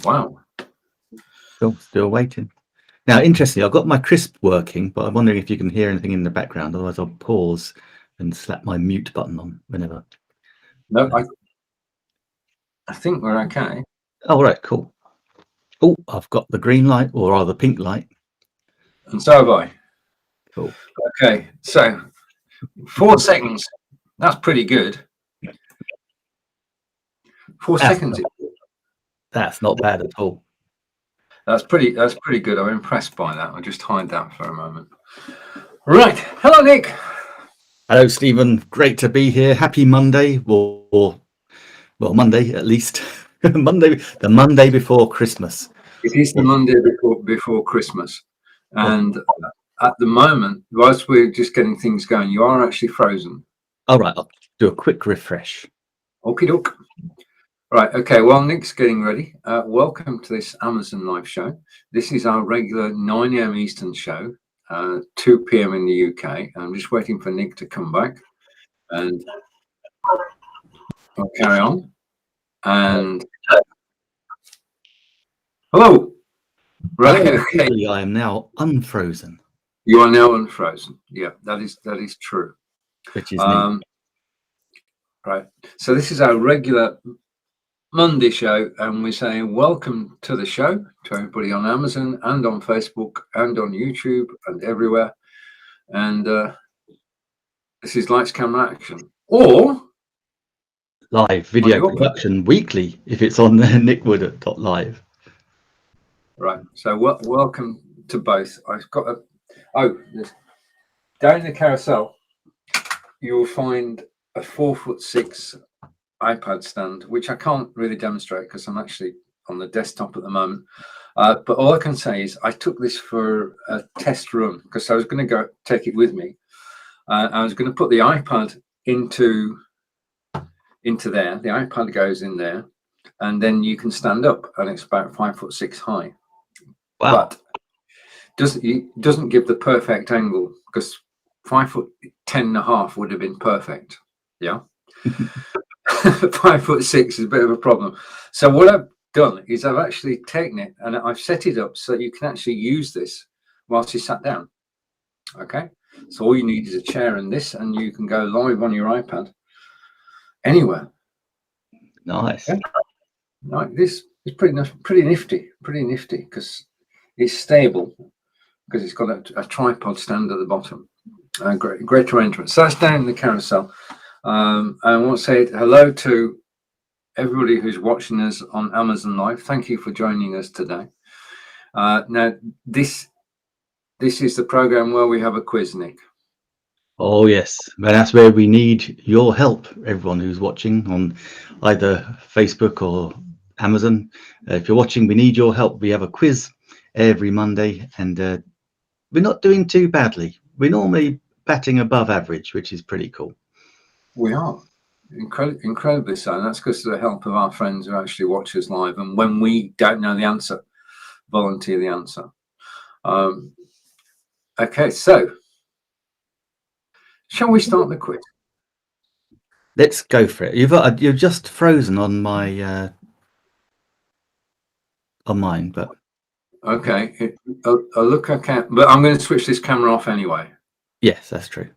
Wow. Still waiting. Now, interestingly, I've got my crisp working, but I'm wondering if you can hear anything in the background. Otherwise, I'll pause and slap my mute button on whenever. No, I think we're okay. Oh, right, cool. Oh, I've got the green light, or rather pink light. And so have I. Cool. Okay, so 4 seconds. That's pretty good. 4 seconds. That's not bad at all. That's pretty good. I'm impressed by that. I'll just hide that for a moment. Right. Hello, Nick. Hello, Stephen. Great to be here. Happy Monday, or well, Monday at least. The Monday before Christmas. It is the Monday before Christmas, and at the moment, whilst we're just getting things going, you are actually frozen. All right, I'll do a quick refresh. Okie doke. Right, okay, well, Nick's getting ready. Welcome to this Amazon live show. This is our regular 9 a.m. Eastern show, 2 p.m. in the UK. I'm just waiting for Nick to come back, and I'll carry on. And hello. Right, okay. I am now unfrozen. You are now unfrozen. Yeah, that is true. Which is neat. Right, so this is our regular Monday show, and we're saying welcome to the show to everybody on Amazon and on Facebook and on YouTube and everywhere. And this is Lights Camera Action, or live video production weekly if it's on nickwood.live. Right, so welcome to both. I've got down the carousel you'll find a 4'6" iPad stand, which I can't really demonstrate because I'm actually on the desktop at the moment. But all I can say is I took this for a test run because I was going to go take it with me. I was going to put the iPad into there. The iPad goes in there, and then you can stand up, and it's about 5'6" high. Wow. But doesn't give the perfect angle because 5'10.5" would have been perfect. Yeah. 5'6" is a bit of a problem. So what I've done is I've actually taken it and I've set it up so that you can actually use this whilst you sat down. Okay, so all you need is a chair and this, and you can go live on your iPad anywhere. Nice. Okay? Like this is pretty nifty because it's stable because it's got a tripod stand at the bottom. Great arrangement. So that's down in the carousel. I want to say hello to everybody who's watching us on Amazon Live. Thank you for joining us today. Now, this is the program where we have a quiz, Nick. Oh, yes. But that's where we need your help, everyone who's watching on either Facebook or Amazon. If you're watching, we need your help. We have a quiz every Monday, and we're not doing too badly. We're normally batting above average, which is pretty cool. We are incredibly so, and that's because of the help of our friends who actually watch us live, and when we don't know the answer, volunteer the answer. Okay, so shall we start the quiz? Let's go for it. You're just frozen on my on mine, but okay. I'll look okay, but I'm going to switch this camera off anyway. Yes, that's true.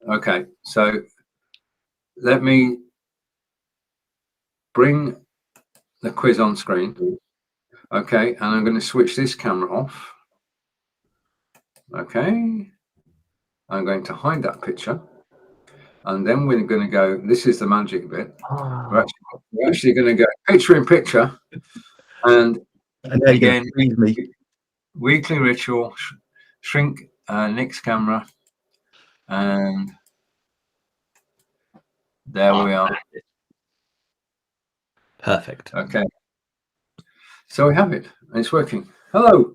Okay, so let me bring the quiz on screen. Okay, and I'm going to switch this camera off. Okay, I'm going to hide that picture, and then we're going to go. This is the magic bit. Oh. We're actually going to go picture in picture, and again, weekly ritual. Shrink Nick's camera, and there we are. Perfect. Okay, so we have it, and it's working. Hello.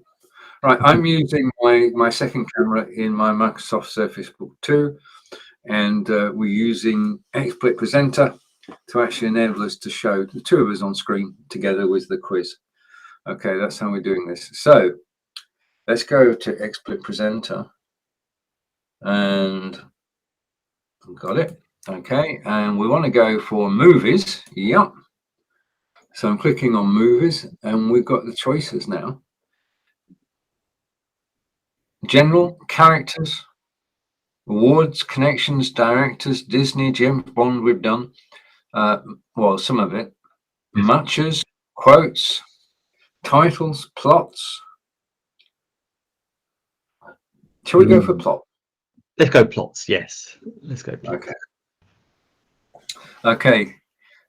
Right, I'm using my second camera in my Microsoft Surface Book 2, and we're using XSplit Presenter to actually enable us to show the two of us on screen together with the quiz. Okay, that's how we're doing this. So let's go to XSplit Presenter, and got it. Okay, and we want to go for movies. Yep. So I'm clicking on movies, and we've got the choices now. General, characters, awards, connections, directors, Disney, James Bond, we've done. Well, some of it. Yes. Matches, quotes, titles, plots. Shall we go for plot? Let's go plots. Yes, let's go plots. Okay. Okay.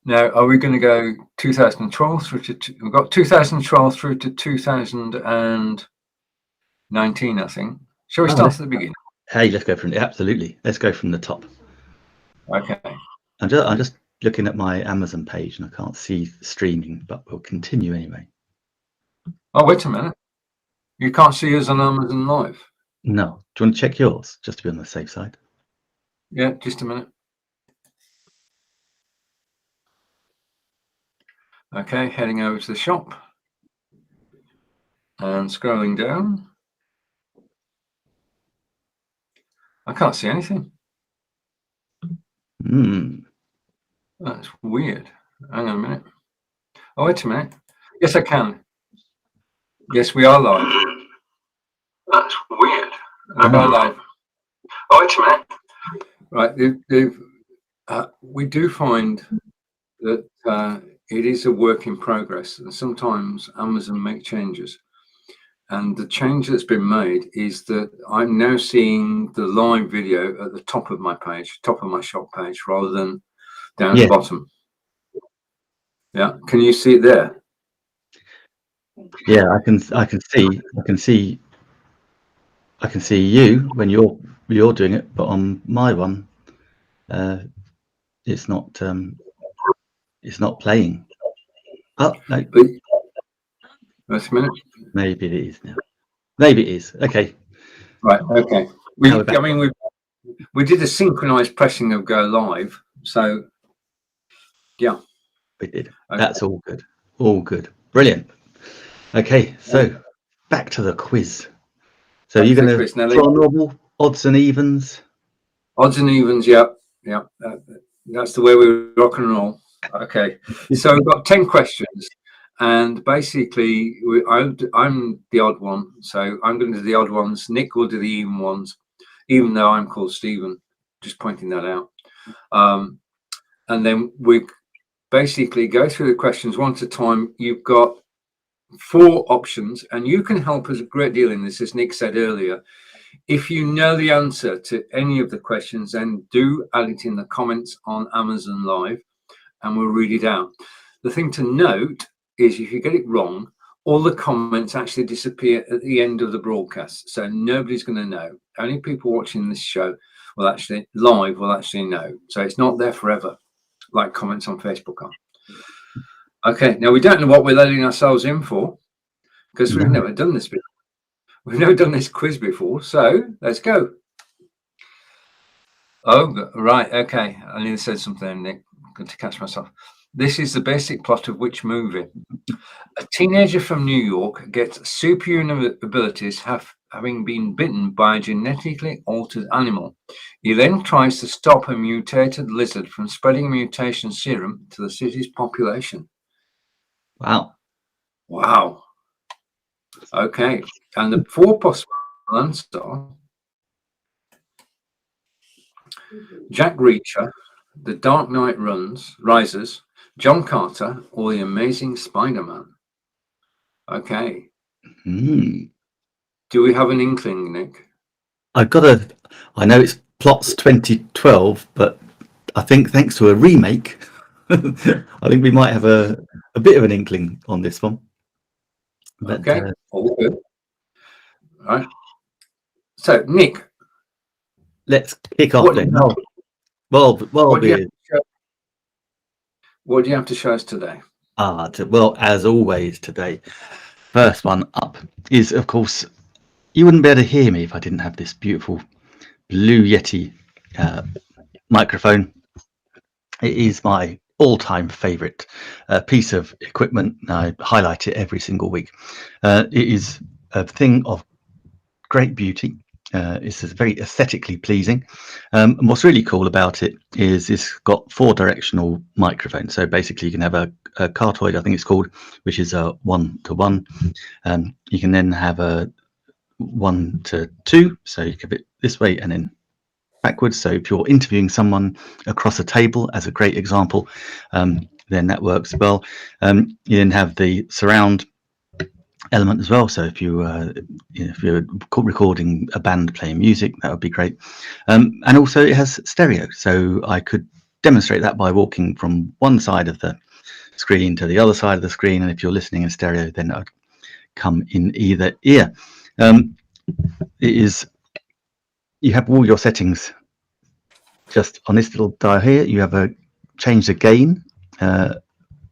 Now, are we going to go 2012 through to? We've got 2012 through to 2019, I think. Shall we start at the beginning? Hey, let's go from absolutely. Let's go from the top. Okay. I'm just looking at my Amazon page and I can't see streaming, but we'll continue anyway. Oh, wait a minute. You can't see us on Amazon Live. No. Do you want to check yours just to be on the safe side? Yeah, just a minute. Okay, heading over to the shop and scrolling down. I can't see anything. That's weird. Hang on a minute. Oh, wait a minute. Yes, I can. Yes, we are live. That's weird. We are live. Oh, wait a minute. Right, we do find that it is a work in progress, and sometimes Amazon make changes. And the change that's been made is that I'm now seeing the live video at the top of my page, top of my shop page, rather than down at the bottom. Yeah, can you see it there? Yeah, I can see you when you're doing it, but on my one, it's not playing. Oh no. Wait a minute. Maybe it is now. Maybe it is. Okay. Right. Okay. We did a synchronized pressing of go live, so yeah. We did. Okay. That's all good. All good. Brilliant. Okay, so back to the quiz. So you're going to draw normal odds and evens. Odds and evens. Yeah. That's the way we rock and roll. Okay. So we've got 10 questions. And basically, I'm the odd one, so I'm going to do the odd ones. Nick will do the even ones, even though I'm called Stephen. Just pointing that out. And then we basically go through the questions one at a time. You've got 4 options, and you can help us a great deal in this, as Nick said earlier. If you know the answer to any of the questions, then do add it in the comments on Amazon Live, and we'll read it out. The thing to note is if you get it wrong, all the comments actually disappear at the end of the broadcast, so nobody's going to know. Only people watching this show will actually know. So it's not there forever, like comments on Facebook are. Okay, now we don't know what we're letting ourselves in for, because we've never done this before. We've never done this quiz before, so let's go. Oh, right, okay. I nearly said something, Nick. Good to catch myself. This is the basic plot of which movie? A teenager from New York gets superhuman abilities having been bitten by a genetically altered animal. He then tries to stop a mutated lizard from spreading a mutation serum to the city's population. Wow. Okay, and the 4 possible answers are Jack Reacher, The Dark Knight Rises, John Carter, or The Amazing Spider-Man. Okay. Do we have an inkling, Nick? I know it's Plots 2012, but I think thanks to a remake, I think we might have a bit of an inkling on this one. But, okay, all good. All right. So, Nick. Let's kick off then. What do you have to show us today? Well, as always today, first one up is, of course, you wouldn't be able to hear me if I didn't have this beautiful Blue Yeti microphone. It is my all-time favorite piece of equipment. I highlight it every single week. It is a thing of great beauty. It's very aesthetically pleasing. And what's really cool about it is it's got 4-directional microphones. So basically you can have a cardioid, I think it's called, which is a 1-to-1. You can then have a 1-to-2, so you can have it this way and then backwards. So if you're interviewing someone across a table, as a great example, then that works well. You then have the surround element as well. So if if you're recording a band playing music, that would be great. And also it has stereo, so I could demonstrate that by walking from one side of the screen to the other side of the screen, and if you're listening in stereo, then that would come in either ear. You have all your settings just on this little dial here. You have a change the gain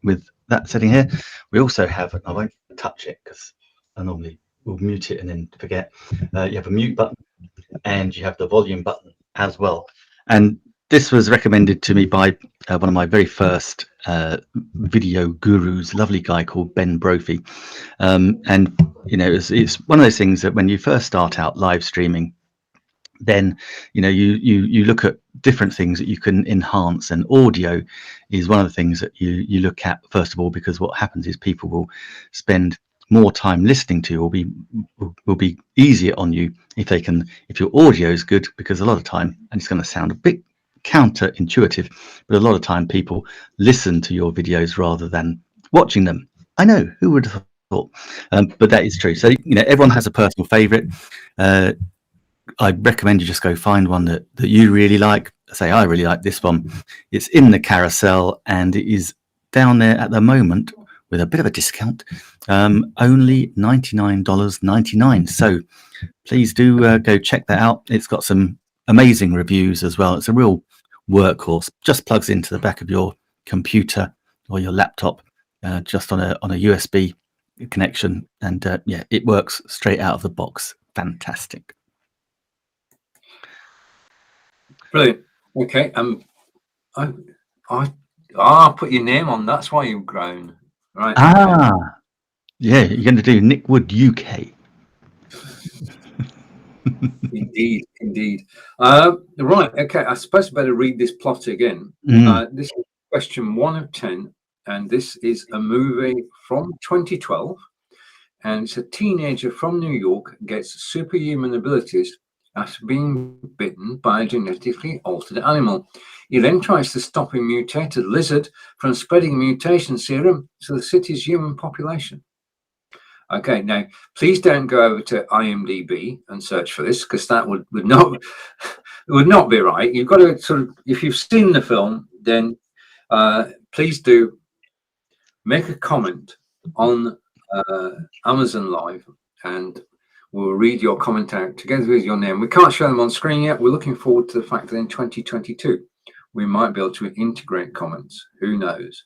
with that setting here. We also have, I won't touch it because I normally will mute it and then forget. You have a mute button and you have the volume button as well. And this was recommended to me by one of my very first video gurus, lovely guy called Ben Brophy. And it's one of those things that when you first start out live streaming, then you look at different things that you can enhance, and audio is one of the things that you look at first of all, because what happens is people will spend more time listening to, or will be easier on you if your audio is good, because a lot of time, and it's going to sound a bit counterintuitive, but a lot of time people listen to your videos rather than watching them. I know, who would have thought, but that is true. So everyone has a personal favorite. I recommend you just go find one that you really like. Say, I really like this one. It's in the carousel and it is down there at the moment with a bit of a discount, only $99.99. So please do go check that out. It's got some amazing reviews as well. It's a real workhorse. Just plugs into the back of your computer or your laptop, just on a USB connection, and yeah, it works straight out of the box. Fantastic. Brilliant. Okay. I put your name on. That's why you've grown, right? Yeah. You're going to do Nick Wood UK. Indeed. Right. Okay. I suppose I better read this plot again. This is question 1 of 10, and this is a movie from 2012, and it's a teenager from New York gets superhuman abilities after being bitten by a genetically altered animal. He then tries to stop a mutated lizard from spreading mutation serum to the city's human population. Okay, now please don't go over to IMDb and search for this, because that would not be right. You've got to sort of, if you've seen the film, then please do make a comment on Amazon Live, and we'll read your comment out together with your name. We can't show them on screen yet. We're looking forward to the fact that in 2022 we might be able to integrate comments. Who knows?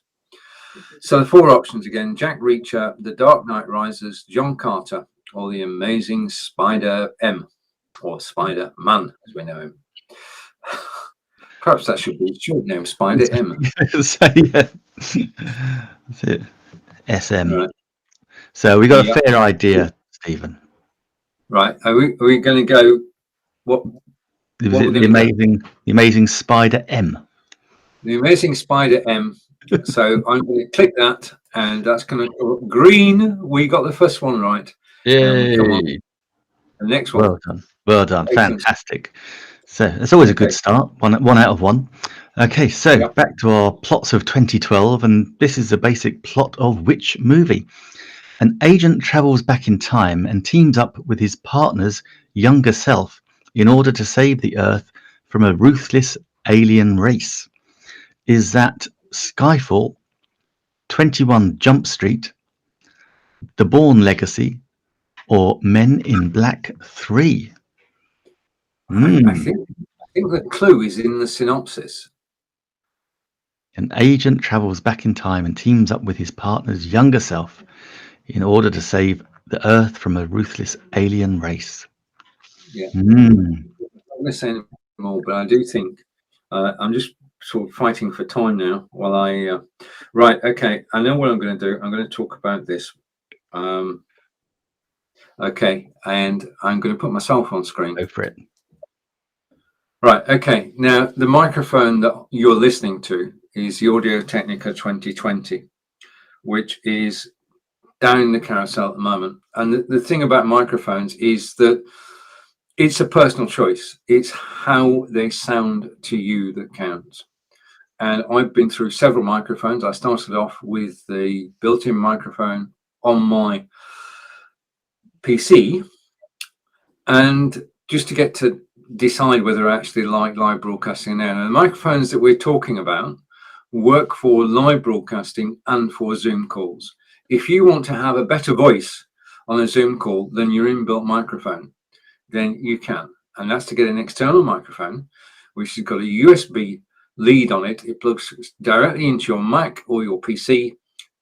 So the 4 options again: Jack Reacher, The Dark Knight Rises, John Carter, or The Amazing Spider-Man, or Spider-Man as we know him. Perhaps that should be a short name, Spider-M. So, yeah. That's it. SM. Right. So we got a fair idea, Stephen. Right. Are we going to go? What Was it the amazing Spider-M? The Amazing Spider-M. So I'm going to click that, and that's going to go green. We got the first one right. Yay. Come on. The next one. Well done. Fantastic. So it's always a good start. One out of 1. Okay, so back to our plots of 2012, and this is the basic plot of which movie? An agent travels back in time and teams up with his partner's younger self in order to save the Earth from a ruthless alien race. Is that Skyfall, 21 Jump Street, The Bourne Legacy, or Men in Black 3? I think the clue is in the synopsis. An agent travels back in time and teams up with his partner's younger self in order to save the Earth from a ruthless alien race. Yeah. I'm not going to say more, but I do think I'm just sort of fighting for time now while I right. Okay, I know what I'm going to do. I'm going to talk about this. Okay, and I'm going to put myself on screen. Go for it. Right, okay. Now, the microphone that you're listening to is the Audio-Technica 2020, which is down in the carousel at the moment. And the thing about microphones is that it's a personal choice. It's how they sound to you that counts. And I've been through several microphones. I started off with the built-in microphone on my PC, and just to get to decide whether I actually like live broadcasting now. Now, the microphones that we're talking about work for live broadcasting and for Zoom calls. If you want to have a better voice on a Zoom call than your inbuilt microphone, then you can. And that's to get an external microphone, which has got a USB lead on it. It plugs directly into your Mac or your PC,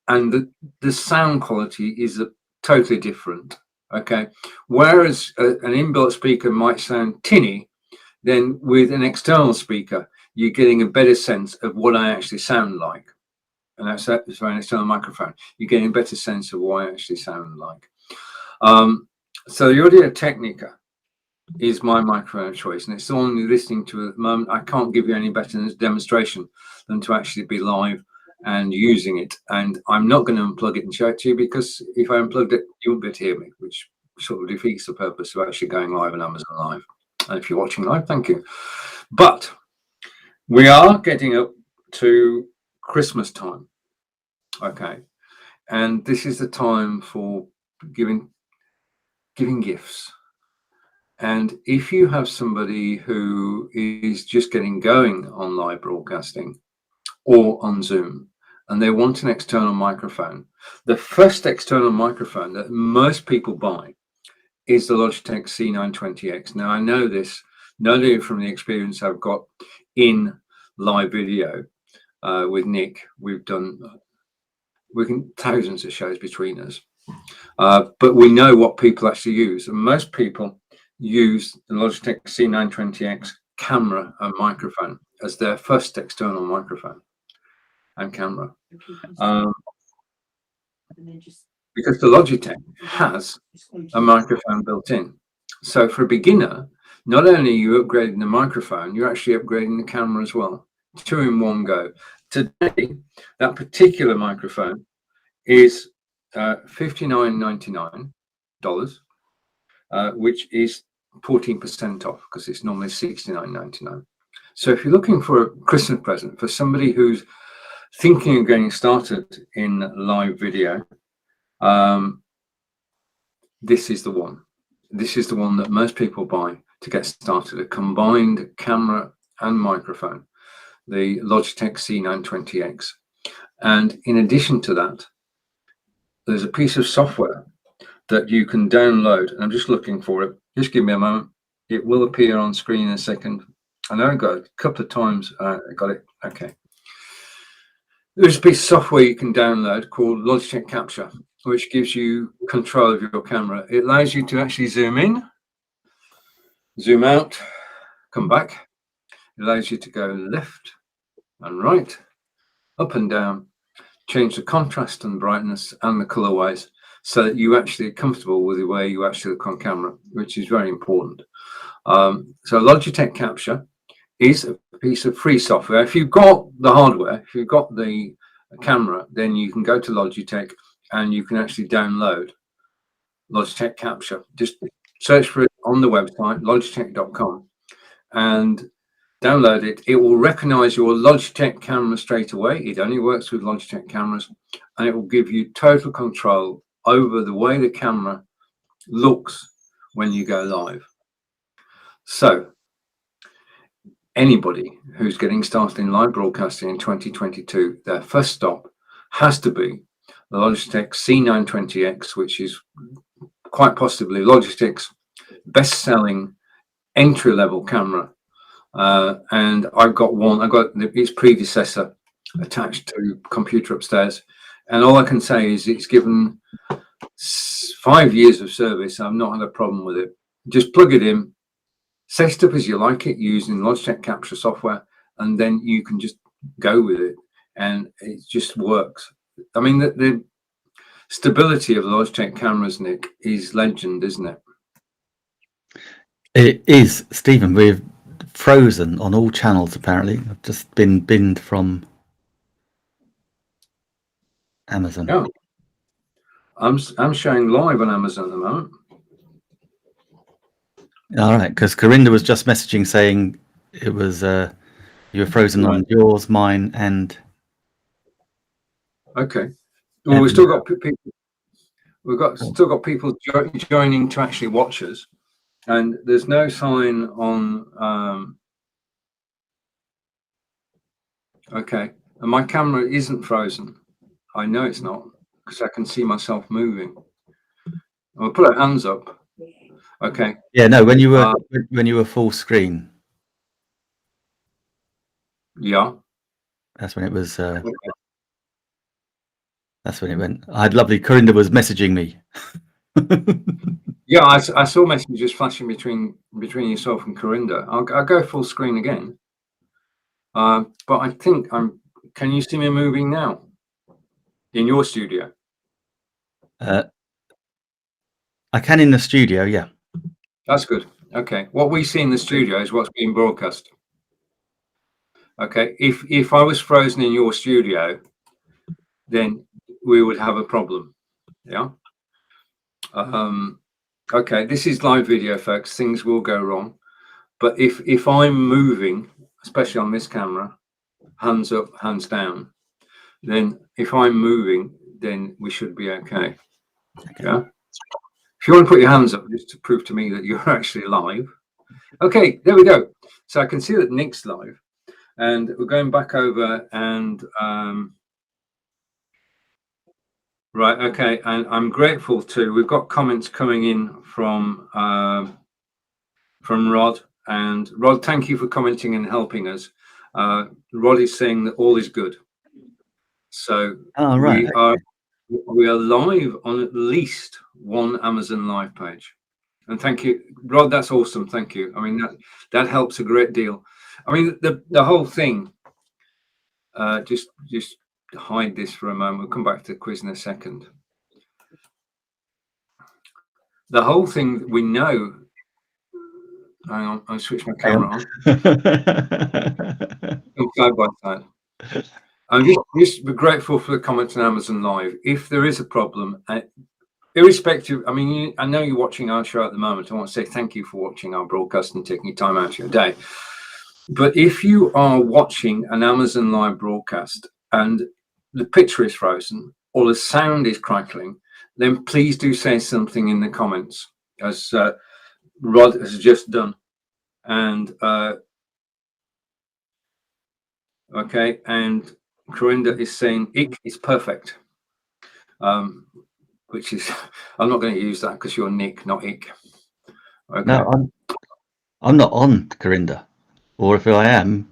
and the sound quality is totally different. Okay, whereas an inbuilt speaker might sound tinny, then with an external speaker, you're getting a better sense of what I actually sound like. And that's for an external microphone. You're getting a better sense of what I actually sound like. So the Audio-Technica is my microphone of choice, and it's the one you're listening to at the moment. I can't give you any better demonstration than to actually be live and using it. And I'm not going to unplug it and show it to you, because if I unplugged it, you won't be able to hear me, which sort of defeats the purpose of actually going live on Amazon Live. And if you're watching live, thank you. But we are getting up to Christmas time, okay, and this is the time for giving gifts. And if you have somebody who is just getting going on live broadcasting or on Zoom, and they want an external microphone, the first external microphone that most people buy is the Logitech C920X. Now, I know this not only from the experience I've got in live video with Nick. We've done thousands of shows between us, but we know what people actually use, and most people use the Logitech C920X camera and microphone as their first external microphone and camera, because the Logitech has a microphone built in. So for a beginner, not only are you upgrading the microphone, you're actually upgrading the camera as well. 2 in 1 go. Today, that particular microphone is $59.99, which is 14% off, because it's normally $69.99. So if you're looking for a Christmas present for somebody who's thinking of getting started in live video, this is the one. This is the one that most people buy to get started, a combined camera and microphone, the Logitech C920X. And in addition to that, there's a piece of software that you can download. And I'm just looking for it. Just give me a moment. It will appear on screen in a second. I know I got it a couple of times. I got it. Okay. There's a piece of software you can download called Logitech Capture, which gives you control of your camera. It allows you to actually zoom in, zoom out, come back. It allows you to go left and right, up and down, change the contrast and brightness and the colorways, so that you actually are comfortable with the way you actually look on camera, which is very important. So Logitech Capture is a piece of free software. If you've got the hardware, if you've got the camera, then you can go to Logitech and you can actually download Logitech Capture. Just search for it on the website, logitech.com, and download it. It will recognize your Logitech camera straight away. It only works with Logitech cameras, and it will give you total control over the way the camera looks when you go live. So anybody who's getting started in live broadcasting in 2022, their first stop has to be the Logitech C920X, which is quite possibly Logitech's best-selling entry-level camera. And I've got one. I've got its predecessor attached to computer upstairs, and all I can say is it's given 5 years of service. I've not had a problem with it. Just plug it in, set it up as you like it using Logitech Capture software, and then you can just go with it, and it just works. I mean, the stability of the Logitech cameras, Nick, is legend, isn't it? It is, Stephen. We've frozen on all channels apparently. I've just been binned from Amazon. Yeah. I'm showing live on Amazon at the moment. All right, because Corinda was just messaging saying it was you were frozen on yours, mine, and okay. Well, we've still got people. Still got people joining to actually watch us, and there's no sign on. Okay, and my camera isn't frozen. I know it's not because I can see myself moving. I'll put our hands up. Okay. Yeah, no. When you were full screen. Yeah. That's when it was. Okay. That's when it went. I had lovely. Corinda was messaging me. Yeah, I saw messages flashing between yourself and Corinda. I'll go full screen again. But I think can you see me moving now in your studio? I can in the studio, yeah. That's good. Okay, what we see in the studio is what's being broadcast. Okay, if I was frozen in your studio, then we would have a problem. Yeah. Okay, this is live video, folks. Things will go wrong, but if I'm moving, especially on this camera, hands up, hands down, then if I'm moving, then we should be okay. Yeah. If you want to put your hands up just to prove to me that you're actually live. Okay, there we go. So I can see that Nick's live, and we're going back over and right. Okay, and I'm grateful too. We've got comments coming in from Rod, and Rod, thank you for commenting and helping us. Rod is saying that all is good. So we are live on at least one Amazon Live page. And thank you, Rod. That's awesome. Thank you. I mean, that helps a great deal. I mean, the whole thing. Just hide this for a moment. We'll come back to the quiz in a second. The whole thing we know. Hang on, I'll switch my camera on. Side by side. I'm just grateful for the comments on Amazon Live. If there is a problem, irrespective, I mean, I know you're watching our show at the moment. I want to say thank you for watching our broadcast and taking time out of your day. But if you are watching an Amazon Live broadcast and the picture is frozen or the sound is crackling, then please do say something in the comments, as Rod has just done. And okay, and Corinda is saying "ick" is perfect. Which is, I'm not going to use that because you're Nick, not Ick. Okay. No, I'm not on Corinda, or if I am,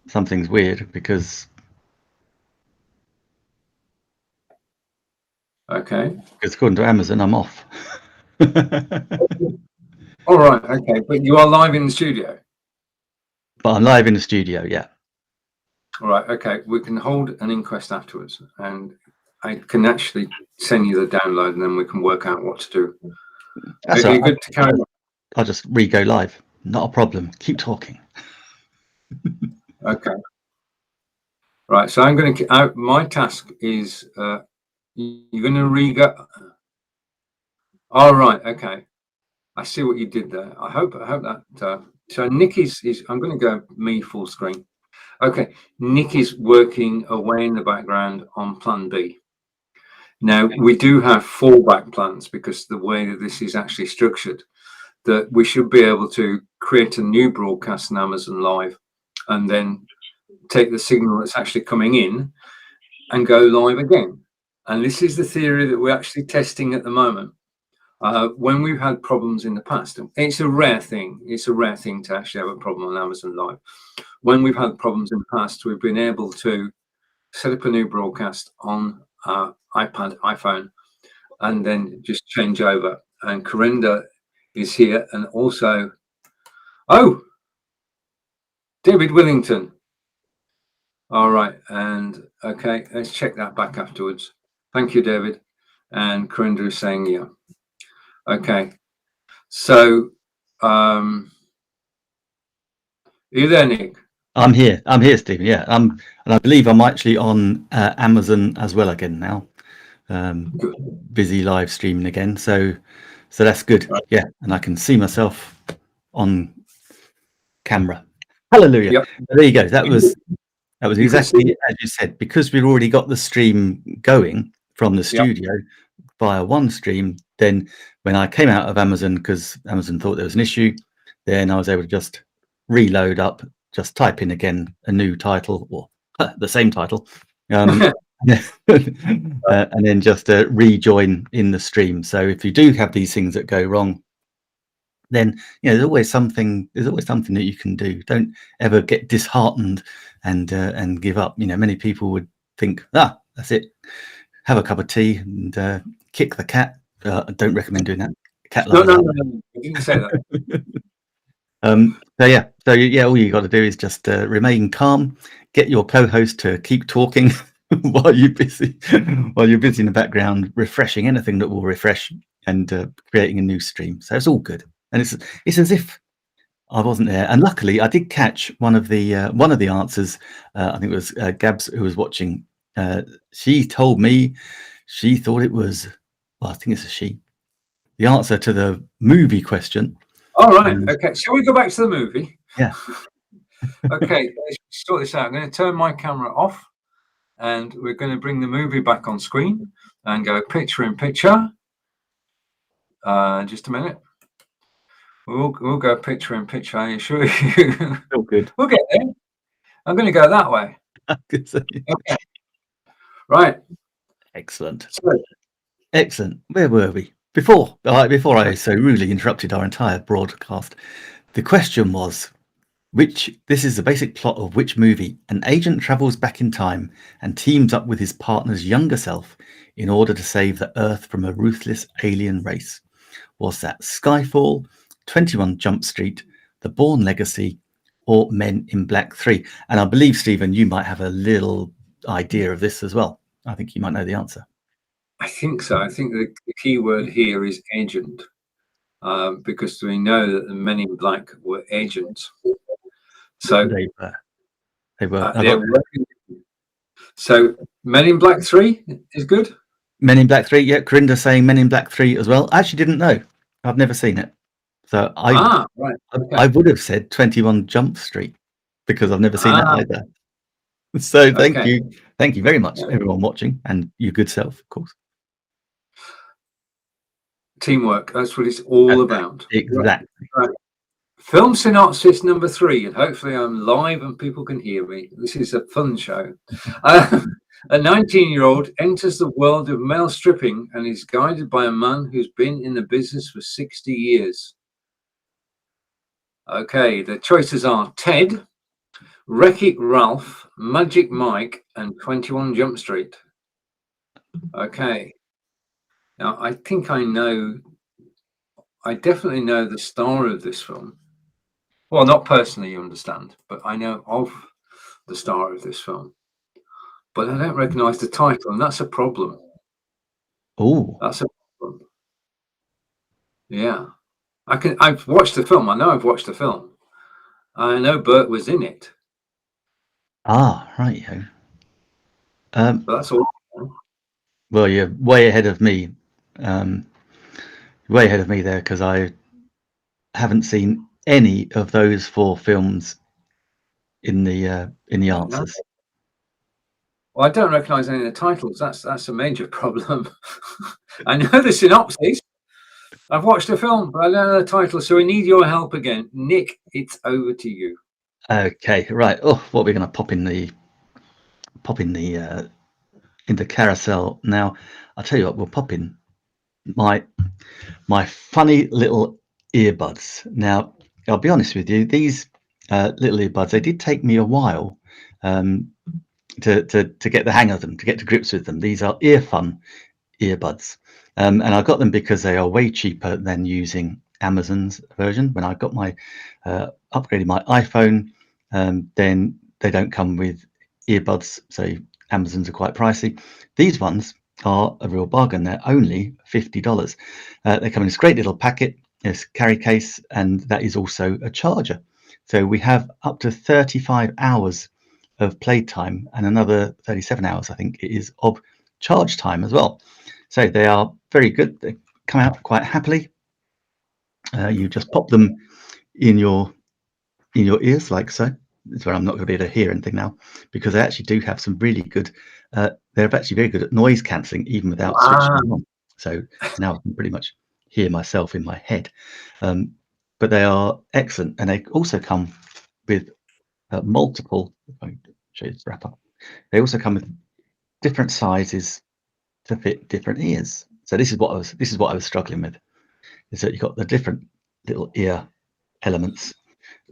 something's weird because. Okay. Because according to Amazon, I'm off. All right. Okay, but you are live in the studio. But I'm live in the studio, yeah. All right. Okay, we can hold an inquest afterwards, and I can actually send you the download, and then we can work out what to do. That's right. Good to carry on. I'll just re-go live. Not a problem. Keep talking. Okay. Right. So I'm going to. My task is you're going to re-go. All right. Okay. I see what you did there. I hope that. So Nick is. I'm going to go me full screen. Okay. Nick is working away in the background on Plan B. Now we do have fallback plans because the way that this is actually structured, that we should be able to create a new broadcast in Amazon Live, and then take the signal that's actually coming in and go live again. And this is the theory that we're actually testing at the moment. When we've had problems in the past, it's a rare thing. It's a rare thing to actually have a problem on Amazon Live. When we've had problems in the past, we've been able to set up a new broadcast on our iPad, iPhone, and then just change over. And Corinda is here, and also, oh, David Willington. All right, and okay, let's check that back afterwards. Thank you, David. And Corinda is saying, yeah. Okay. So, are you there, Nick? I'm here, Stephen. Yeah, and I believe I'm actually on Amazon as well again now. Busy live streaming again, so that's good. Right. Yeah, and I can see myself on camera. Hallelujah. Yep. There you go. That was You can exactly see. as you said, because we've already got the stream going from the studio via one stream. Then when I came out of Amazon, because Amazon thought there was an issue, then I was able to just reload up, just type in again a new title or the same title, and then just rejoin in the stream. So if you do have these things that go wrong, then there's always something that you can do. Don't ever get disheartened and give up. Many people would think, that's it, have a cup of tea and kick the cat. I don't recommend doing that. Cat lovers. No, I didn't say that. So all you got to do is just remain calm, get your co-host to keep talking while you're busy in the background refreshing anything that will refresh and creating a new stream. So it's all good, and it's as if I wasn't there. And luckily I did catch one of the answers. I think it was Gabs who was watching. She told me she thought it was, I think it's a she, the answer to the movie question. All right. Okay. Shall we go back to the movie? Yeah. Okay. Let's sort this out. I'm going to turn my camera off, and we're going to bring the movie back on screen and go picture in picture. Just a minute. We'll go picture in picture. I assure you. Oh, good. We'll get there. I'm going to go that way. Okay. Right. Excellent. Excellent. Where were we? Before I so rudely interrupted our entire broadcast, the question was, this is the basic plot of which movie an agent travels back in time and teams up with his partner's younger self in order to save the Earth from a ruthless alien race? Was that Skyfall, 21 Jump Street, The Bourne Legacy, or Men in Black 3? And I believe, Stephen, you might have a little idea of this as well. I think you might know the answer. I think so. I think the key word here is agent, because we know that the Men in Black were agents. So they were. So Men in Black 3 is good. Men in Black 3, yeah. Corinda saying Men in Black 3 as well. I actually didn't know. I've never seen it. So Right. Okay. I would have said 21 Jump Street because I've never seen that either. So thank you very much, everyone watching, and your good self, of course. Teamwork, that's what it's all about. Exactly. Right. Film synopsis number 3, and hopefully I'm live and people can hear me. This is a fun show. A 19-year-old enters the world of male stripping and is guided by a man who's been in the business for 60 years. Okay, the choices are Ted, Wreck-It Ralph, Magic Mike, and 21 Jump Street. Okay. Now, I think I definitely know the star of this film. Well, not personally, you understand, but I know of the star of this film. But I don't recognise the title, and that's a problem. Oh. That's a problem. Yeah. I've watched the film. I know I've watched the film. I know Bert was in it. Right. But that's all. Well, you're way ahead of me. Way ahead of me there, because I haven't seen any of those 4 films in the answers. Well, I don't recognise any of the titles. That's a major problem. I know the synopsis. I've watched the film, but I don't know the title. So we need your help again, Nick. It's over to you. Okay, right. Oh, what we're going to pop in the carousel now. I'll tell you what. We'll pop in my funny little earbuds. Now, I'll be honest with you. These little earbuds, they did take me a while to get the hang of them, to get to grips with them. These are Earfun earbuds, and I got them because they are way cheaper than using Amazon's version. When I got my upgraded my iPhone, then they don't come with earbuds, so Amazon's are quite pricey. These ones are a real bargain. They're only $50. They come in this great little packet, this carry case, and that is also a charger. So we have up to 35 hours of playtime and another 37 hours, I think it is, of charge time as well. So they are very good. They come out quite happily. You just pop them in your ears like so. That's where I'm not going to be able to hear anything now, because they actually do have some really good. They're actually very good at noise cancelling, even without switching them on. So now I can pretty much hear myself in my head. But they are excellent, and they also come with multiple. If I show you this wrap up, they also come with different sizes to fit different ears. So this is what I was struggling with, is that you've got the different little ear elements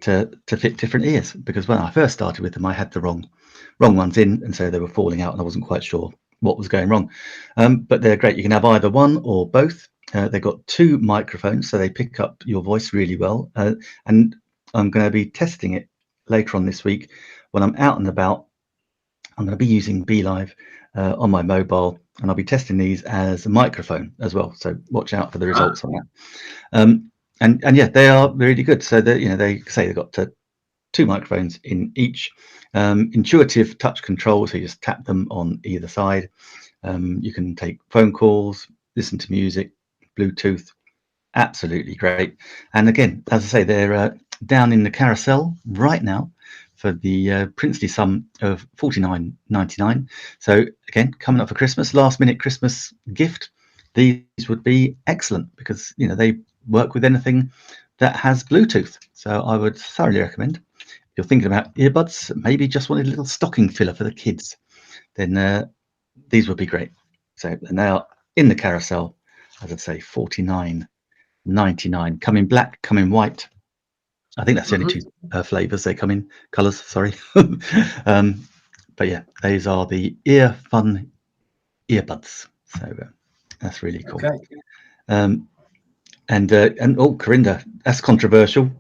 to fit different ears, because when I first started with them, I had the wrong ones in, and so they were falling out, and I wasn't quite sure what was going wrong. But they're great. You can have either one or both. They've got 2 microphones, so they pick up your voice really well. And I'm going to be testing it later on this week when I'm out and about. I'm going to be using Be.Live on my mobile, and I'll be testing these as a microphone as well. So watch out for the results on that. And yeah, they are really good. So they say they've got 2 microphones in each. Intuitive touch control, so you just tap them on either side. You can take phone calls, listen to music, Bluetooth. Absolutely great. And again, as I say, they're down in the carousel right now for the princely sum of $49.99. So again, coming up for Christmas, last minute Christmas gift, these would be excellent, because they work with anything that has Bluetooth. So I would thoroughly recommend, if you're thinking about earbuds, maybe just wanted a little stocking filler for the kids, then these would be great. So they are in the carousel, as I say, $49.99. Come in black, come in white. I think that's the only 2 flavors they come in. Colors, sorry. But yeah, these are the Ear Fun earbuds. So that's really cool. Okay. And oh, Corinda, that's controversial.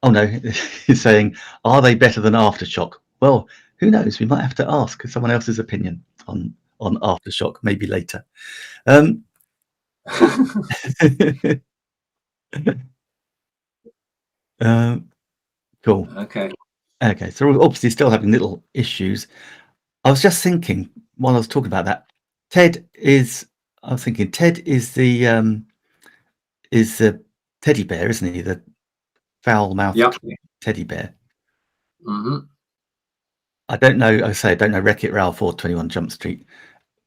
Oh no, he's saying, are they better than Aftershock? Well, who knows? We might have to ask someone else's opinion on Aftershock maybe later. Cool. Okay, so we're obviously still having little issues. I was just thinking while I was talking about that, Ted is the teddy bear, isn't he? The foul-mouthed teddy bear. I don't know. I don't know Wreck-It Ralph or 21 Jump Street,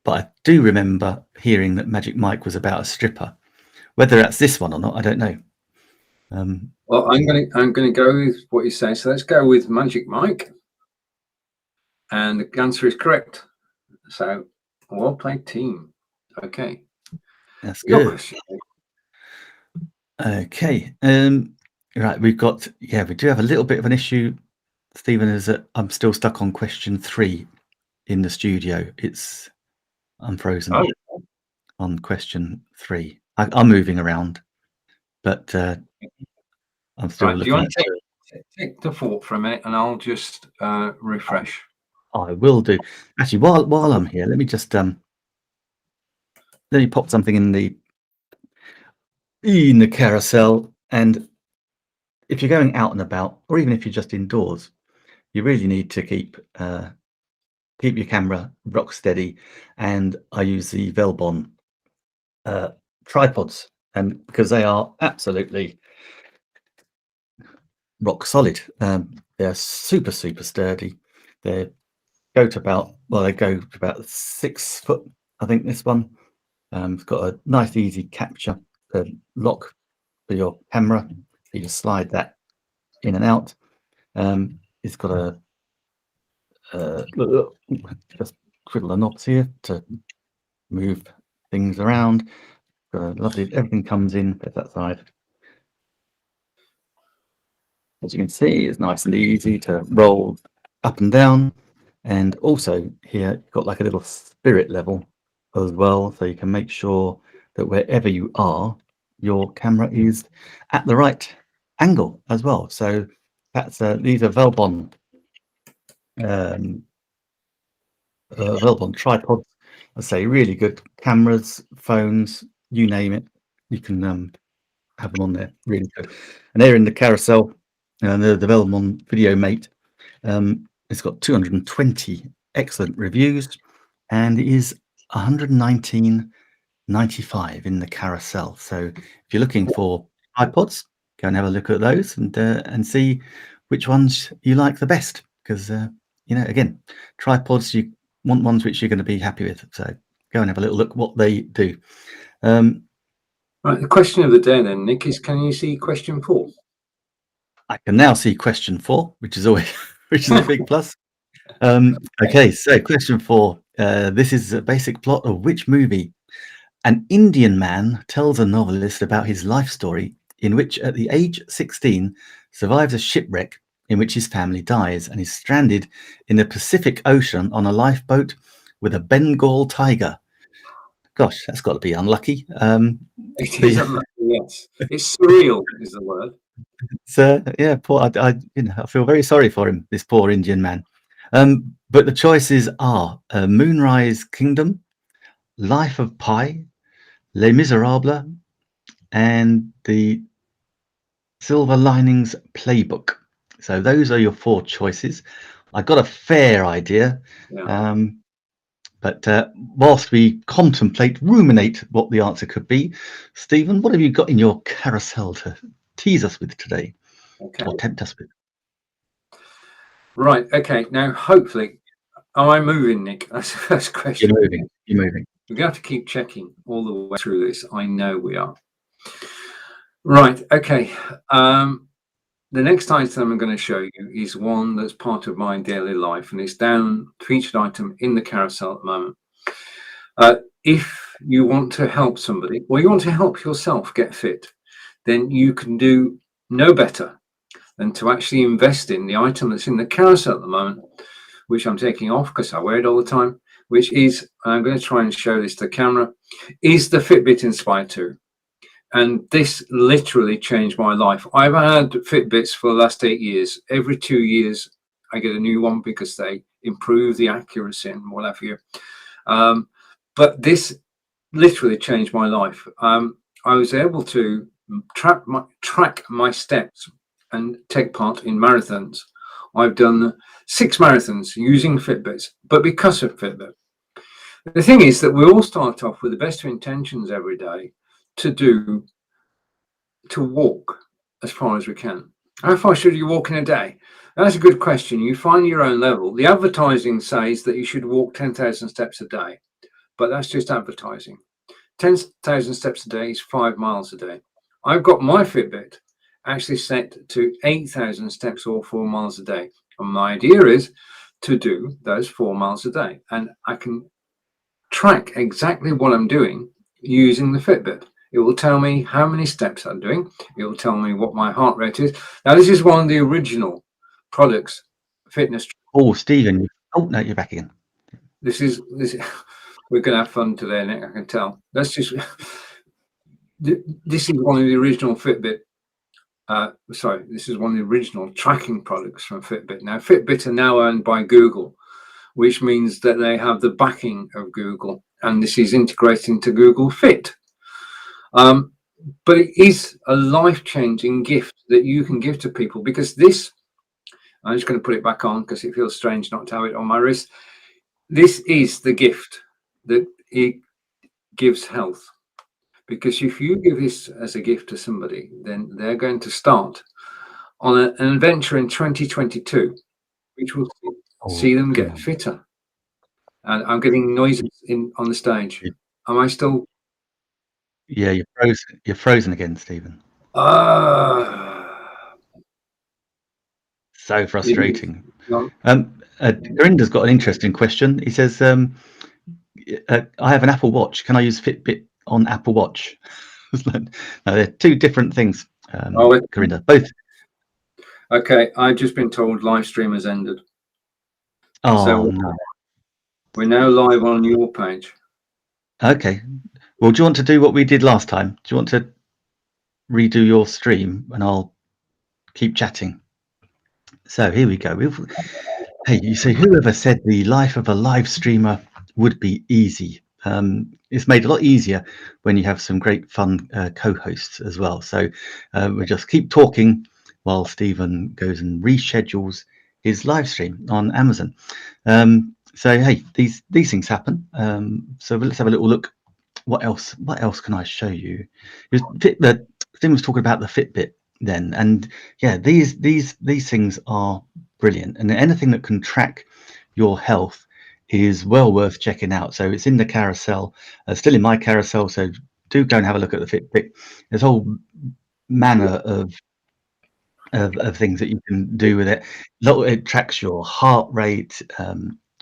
but I do remember hearing that Magic Mike was about a stripper. Whether that's this one or not, I don't know. Well, I'm going to go with what you say. So let's go with Magic Mike, and the answer is correct. So well played, team. Okay, that's good. Okay, right. We do have a little bit of an issue, Stephen. Is that I'm still stuck on question 3 in the studio. I'm frozen on question 3. I'm moving around, but I'm still looking. Do you want to take the fort for a minute, and I'll just refresh? I will do. Actually, while I'm here, let me just let me pop something in the carousel. And if you're going out and about, or even if you're just indoors, you really need to keep your camera rock steady. And I use the Velbon tripods, and because they are absolutely rock solid. They're super sturdy. They go to about 6 foot. I think this one. It's got a nice easy capture lock for your camera. You just slide that in and out. It's got just twiddle the knobs here to move things around. Lovely, everything comes in at that side. As you can see, it's nice and easy to roll up and down. And also here, you've got like a little spirit level as well, so you can make sure that wherever you are, your camera is at the right angle as well. So that's these are Velbon Velbon tripods. I say really good cameras, phones, you name it. You can have them on there. Really good. And they're in the carousel. The Velbon Video Mate. It's got 220 excellent reviews, and it is 119.95 in the carousel. So if you're looking for iPods, go and have a look at those and see which ones you like the best. Because again, tripods, you want ones which you're going to be happy with. So go and have a little look what they do. Right, the question of the day then, Nick, is can you see question 4? I can now see question 4, which is always which is a big plus. Okay, so question 4. This is a basic plot of which movie? An Indian man tells a novelist about his life story in which, at the age 16, survives a shipwreck in which his family dies and is stranded in the Pacific Ocean on a lifeboat with a Bengal tiger. Gosh, that's got to be unlucky. It is unlucky, yes. It's surreal, is the word. So yeah, poor. I feel very sorry for him, this poor Indian man. But the choices are Moonrise Kingdom, Life of Pi, Les Miserables, and the Silver Linings Playbook. So those are your 4 choices. I got a fair idea. Yeah. But whilst we ruminate what the answer could be, Stephen, what have you got in your carousel to tease us with today, or tempt us with? Right. Okay. Now, hopefully, am I moving, Nick? That's the first question. You're moving. We're going to have to keep checking all the way through this. I know we are. Right. Okay. The next item I'm going to show you is one that's part of my daily life, and it's down featured item in the carousel at the moment. If you want to help somebody, or you want to help yourself get fit, then you can do no better than to actually invest in the item that's in the carousel at the moment, which I'm taking off because I wear it all the time, which is, I'm going to try and show this to the camera, is the Fitbit Inspire 2. And this literally changed my life. I've had Fitbits for the last 8 years. Every 2 years, I get a new one because they improve the accuracy and what have you. But this literally changed my life. I was able to track my steps and take part in marathons. I've done 6 marathons using Fitbits, but because of Fitbit. The thing is that we all start off with the best of intentions every day to walk as far as we can. How far should you walk in a day? That's a good question. You find your own level. The advertising says that you should walk 10,000 steps a day, but that's just advertising. 10,000 steps a day is 5 miles a day. I've got my Fitbit actually set to 8,000 steps or 4 miles a day. And my idea is to do those 4 miles a day. And I can track exactly what I'm doing using the Fitbit. It will tell me how many steps I'm doing. It will tell me what my heart rate is. Now, this is one of the original products, fitness. Oh, Stephen. Oh, no, you're back again. This is we're going to have fun today, Nick, I can tell. This is one of the original Fitbit. This is one of the original tracking products from Fitbit. Now, Fitbit are now owned by Google, which means that they have the backing of Google, and this is integrated into Google Fit. But it is a life-changing gift that you can give to people, because this, I'm just going to put it back on because it feels strange not to have it on my wrist. This is the gift that it gives health. Because if you give this as a gift to somebody, then they're going to start on an adventure in 2022, which will see them get fitter. And I'm getting noises on the stage. Am I still? Yeah, you're frozen. You're frozen again, Stephen. So frustrating. Corinda's got an interesting question. He says, I have an Apple Watch. Can I use Fitbit on Apple Watch? No, they're 2 different things, Corinda, both. Okay, I've just been told live stream has ended. Oh, so no. We're now live on your page. Okay. Well, do you want to do what we did last time? Do you want to redo your stream and I'll keep chatting? So here we go. Hey, you say, whoever said the life of a live streamer would be easy? It's made a lot easier when you have some great fun co-hosts as well. So we'll just keep talking while Stephen goes and reschedules his live stream on Amazon. So hey, these things happen. So let's have a little look. What else can I show you? Stephen was talking about the Fitbit then, and yeah, these things are brilliant, and anything that can track your health is well worth checking out. So it's in the carousel, still in my carousel, so do go and have a look at the Fitbit. There's a whole manner of things that you can do with it. It tracks your heart rate,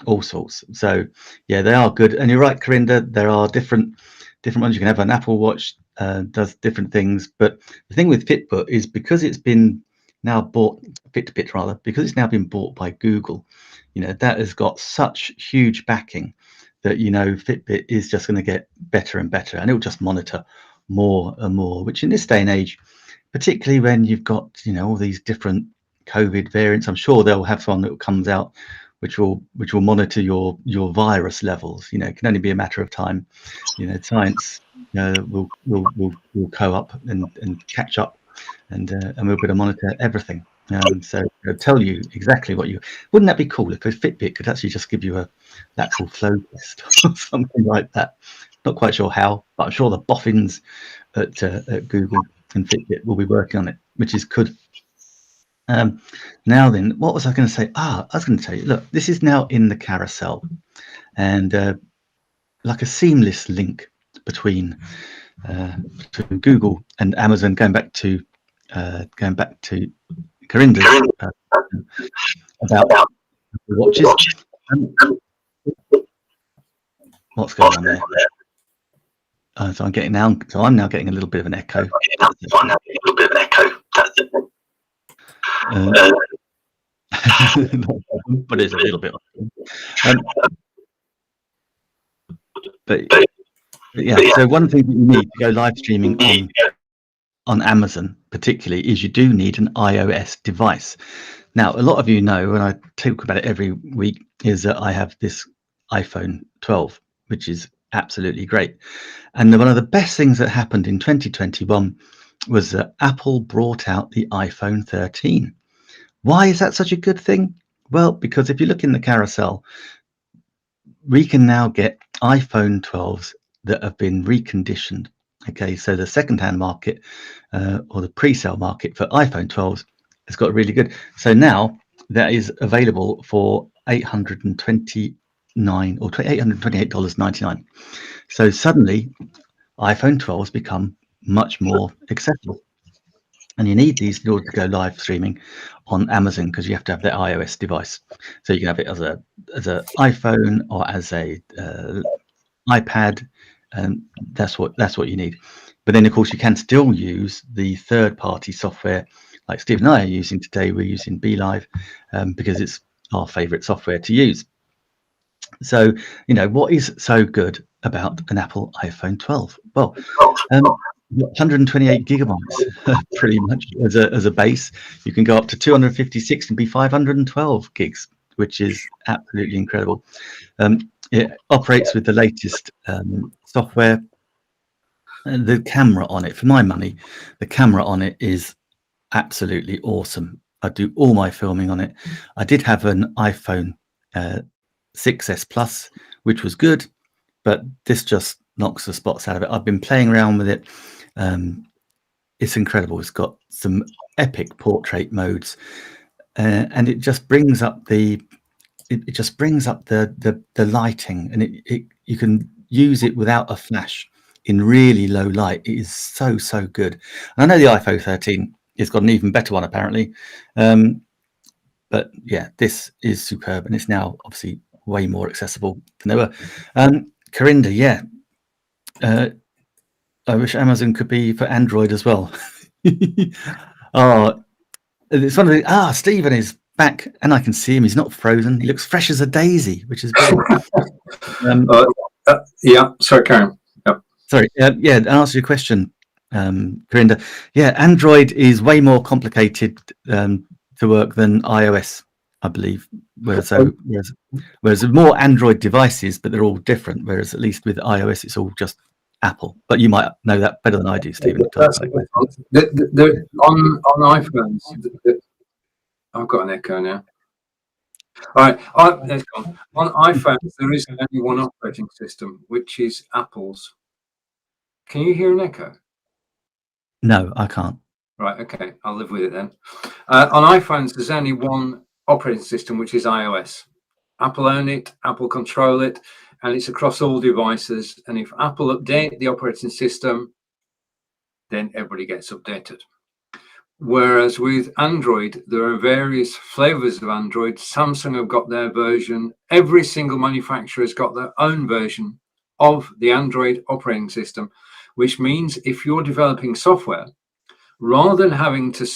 all sorts. So yeah, they are good. And you're right, Corinda, there are different ones. You can have an Apple Watch, does different things, but the thing with Fitbit is because it's been now bought, Fitbit rather, because it's now been bought by Google, you know, that has got such huge backing that, you know, Fitbit is just going to get better and better, and it will just monitor more and more, which in this day and age, particularly when you've got, you know, all these different COVID variants, I'm sure they'll have one that comes out which will monitor your virus levels. You know, it can only be a matter of time. You know, science will co up and catch up, and we'll be able to monitor everything. So it'll tell you exactly what you. Wouldn't that be cool if a Fitbit could actually just give you a lateral flow test or something like that? Not quite sure how, but I'm sure the boffins at Google and Fitbit will be working on it, which is good. Now then, what was I going to say? I was going to tell you, look, this is now in the carousel, and like a seamless link between Google and Amazon, going back to Corinda's about the watches. What's going on there? So I'm now getting a little bit of an echo. But it's a little bit. But yeah, so one thing that you need to go live streaming on Amazon particularly is you do need an iOS device. Now, a lot of you know, and I talk about it every week, is that I have this iPhone 12, which is absolutely great. And one of the best things that happened in 2021 was that Apple brought out the iPhone 13. Why is that such a good thing? Well, because if you look in the carousel, we can now get iPhone 12s that have been reconditioned. Okay, so the second-hand market or the pre-sale market for iPhone 12s has got really good. So now that is available for $829 or $828.99. So suddenly, iPhone 12s become much more accessible. And you need these in order to go live streaming on Amazon, because you have to have that iOS device. So you can have it as a iPhone or as a iPad, and that's what you need. But then, of course, you can still use the third-party software, like Steve and I are using today. We're using Be.Live because it's our favorite software to use. So, you know, what is so good about an Apple iPhone 12? Well, 128 gigabytes pretty much as a base. You can go up to 256 and be 512 gigs, which is absolutely incredible. It operates with the latest software. And the camera on it, for my money, the camera on it is absolutely awesome. I do all my filming on it. I did have an iPhone 6S Plus, which was good, but this just knocks the spots out of it. I've been playing around with it. It's incredible. It's got some epic portrait modes, and it just brings up the lighting, and you can use it without a flash in really low light. It is so good. And I know the iPhone 13 has got an even better one apparently, but yeah, this is superb, and it's now obviously way more accessible than they were. Corinda, yeah. I wish Amazon could be for Android as well. Oh, it's one of the Stephen is back, and I can see him. He's not frozen. He looks fresh as a daisy, which is great. Yeah, sorry, Karen. Yep. Sorry, yeah. To answer your question, Corinda, yeah, Android is way more complicated to work than iOS. I believe. Whereas more Android devices, but they're all different. Whereas at least with iOS, it's all just Apple. But you might know that better than I do, Stephen. That's on iPhones. I've got an echo now. All right, let's go on. On iPhones, there is only one operating system, which is Apple's. Can you hear an echo? No, I can't. Right, okay, I'll live with it then. On iPhones, there's only one operating system, which is iOS. Apple own it, Apple control it, and it's across all devices. And if Apple update the operating system, then everybody gets updated. Whereas with Android, there are various flavors of Android. Samsung have got their version. Every single manufacturer has got their own version of the Android operating system, which means if you're developing software, rather than having to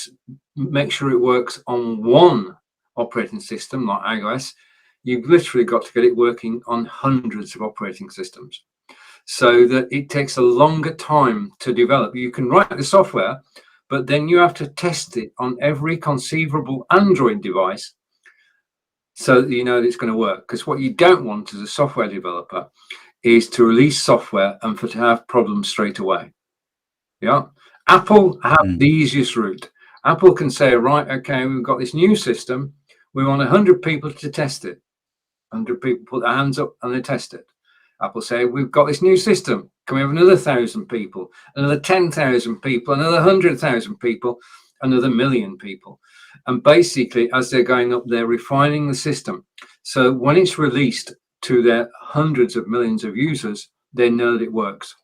make sure it works on one operating system like iOS, you've literally got to get it working on hundreds of operating systems, so that it takes a longer time to develop. You can write the software, but then you have to test it on every conceivable Android device so that you know that it's going to work. Because what you don't want as a software developer is to release software and to have problems straight away. Yeah. Apple have the easiest route. Apple can say, right, okay, we've got this new system. We want 100 people to test it. 100 people put their hands up and they test it. Apple say, we've got this new system. Can we have another 1,000 people, another 10,000 people, another 100,000 people, another 1,000,000 people? And basically, as they're going up, they're refining the system. So when it's released to their hundreds of millions of users, they know that it works.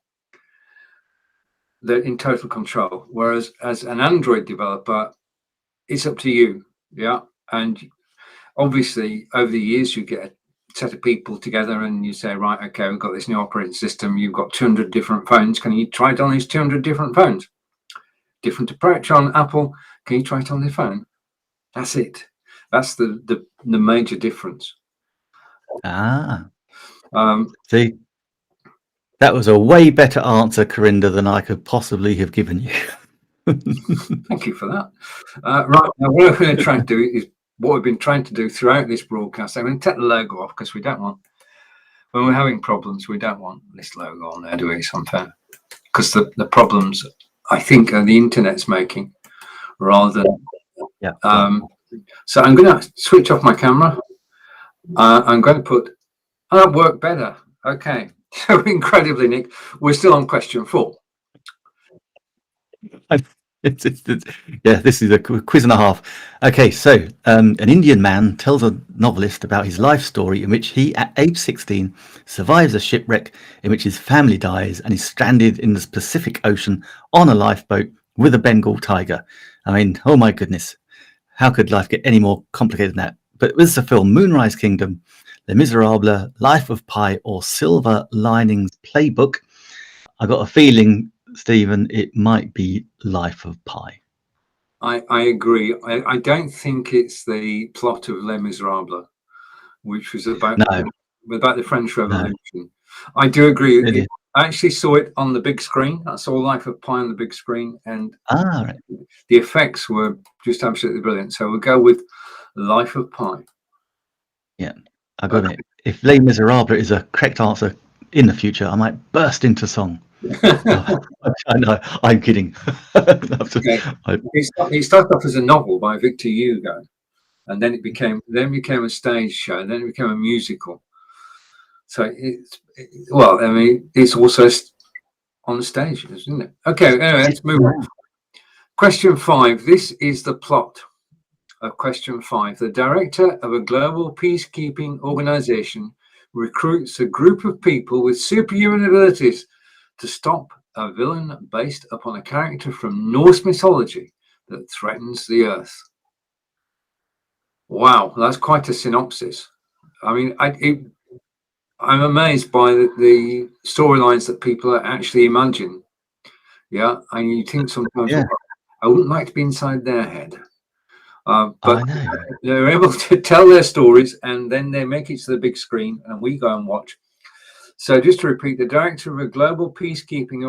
They're in total control. Whereas as an Android developer, it's up to you. Yeah. And obviously, over the years, you get a set of people together and you say, right, okay, we've got this new operating system. You've got 200 different phones. Can you try it on these 200 different phones? Different approach on Apple. Can you try it on the phone? That's it. That's the major difference. See, that was a way better answer, Corinda, than I could possibly have given you. Thank you for that. Right, now what we're going to try and do is what we've been trying to do throughout this broadcast. I'm going to take the logo off because we don't want, when we're having problems, we don't want this logo on there, do we? It's unfair. Because the problems, I think, are the internet's making rather than. Yeah. So I'm going to switch off my camera. I'm going to put, that worked better. Okay. So incredibly, Nick, we're still on question 4. Yeah, this is a quiz and a half. Okay, so an Indian man tells a novelist about his life story in which he, at age 16, survives a shipwreck in which his family dies and is stranded in the Pacific Ocean on a lifeboat with a Bengal tiger. I mean, oh my goodness, how could life get any more complicated than that? But with the film Moonrise Kingdom, Les Miserables, Life of Pi, or Silver Linings Playbook, I got a feeling, Stephen, it might be Life of Pi. I agree. I don't think it's the plot of Les Miserables, which was about the French Revolution. No. I do agree. Really? I actually saw it on the big screen. I saw Life of Pi on the big screen, and right. The effects were just absolutely brilliant. So we'll go with Life of Pi. Yeah, I got it. If Les Miserables is a correct answer in the future, I might burst into song. I know, I'm kidding. Okay. It started off as a novel by Victor Hugo, and then it became a stage show, and then it became a musical. So it's also on the stage, isn't it? Okay, anyway, let's move on. Question 5. This is the plot of question 5. The director of a global peacekeeping organization recruits a group of people with superhuman abilities to stop a villain based upon a character from Norse mythology that threatens the Earth. Wow, that's quite a synopsis. I mean, I'm amazed by the storylines that people actually imagine. Yeah, and you think sometimes, I wouldn't like to be inside their head. But they're able to tell their stories, and then they make it to the big screen, and we go and watch. So just to repeat, the director of a global peacekeeping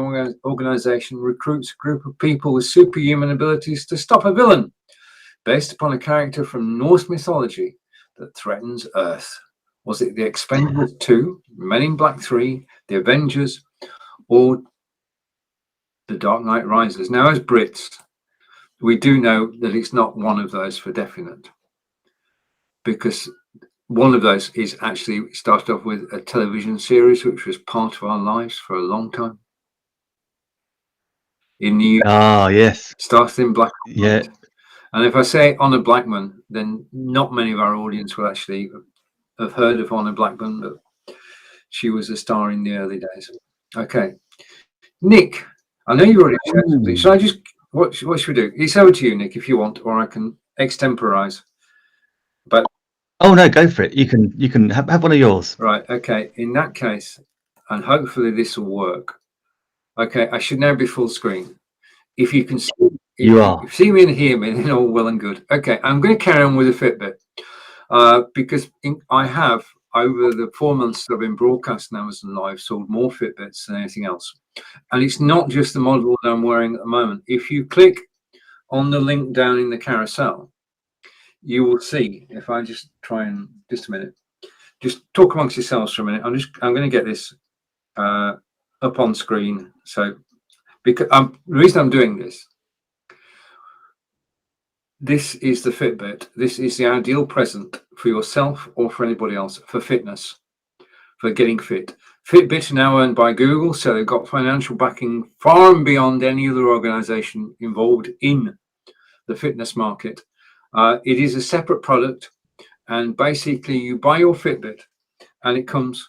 organization recruits a group of people with superhuman abilities to stop a villain based upon a character from Norse mythology that threatens Earth? Was it The Expendables 2, Men in Black 3, The Avengers, or The Dark Knight Rises? Now, as Brits, we do know that it's not one of those for definite, because one of those is actually started off with a television series which was part of our lives for a long time. In the yes, started in black and yeah. white. And if I say Honor Blackman, then not many of our audience will actually have heard of Honor Blackman, but she was a star in the early days. Okay, Nick, I know you already shared something. Should I just what should we do? It's over to you, Nick, if you want, or I can extemporize. But Oh no, go for it. You can have one of yours. right, okay. In that case, and hopefully this will work. Okay, I should now be full screen. If you can see, if you see me and hear me, then all well and good. Okay, I'm going to carry on with the Fitbit because I have, over the 4 months that I've been broadcasting Amazon Live, sold more Fitbits than anything else. And it's not just the model that I'm wearing at the moment. If you click on the link down in the carousel, you will see, if I just try and, just a minute, just talk amongst yourselves for a minute. I'm going to get this up on screen. So, because the reason I'm doing this is the Fitbit. This is the ideal present for yourself or for anybody else for fitness, for getting fit. Fitbit are now owned by Google, so they've got financial backing far and beyond any other organization involved in the fitness market. It is a separate product, and basically you buy your Fitbit and it comes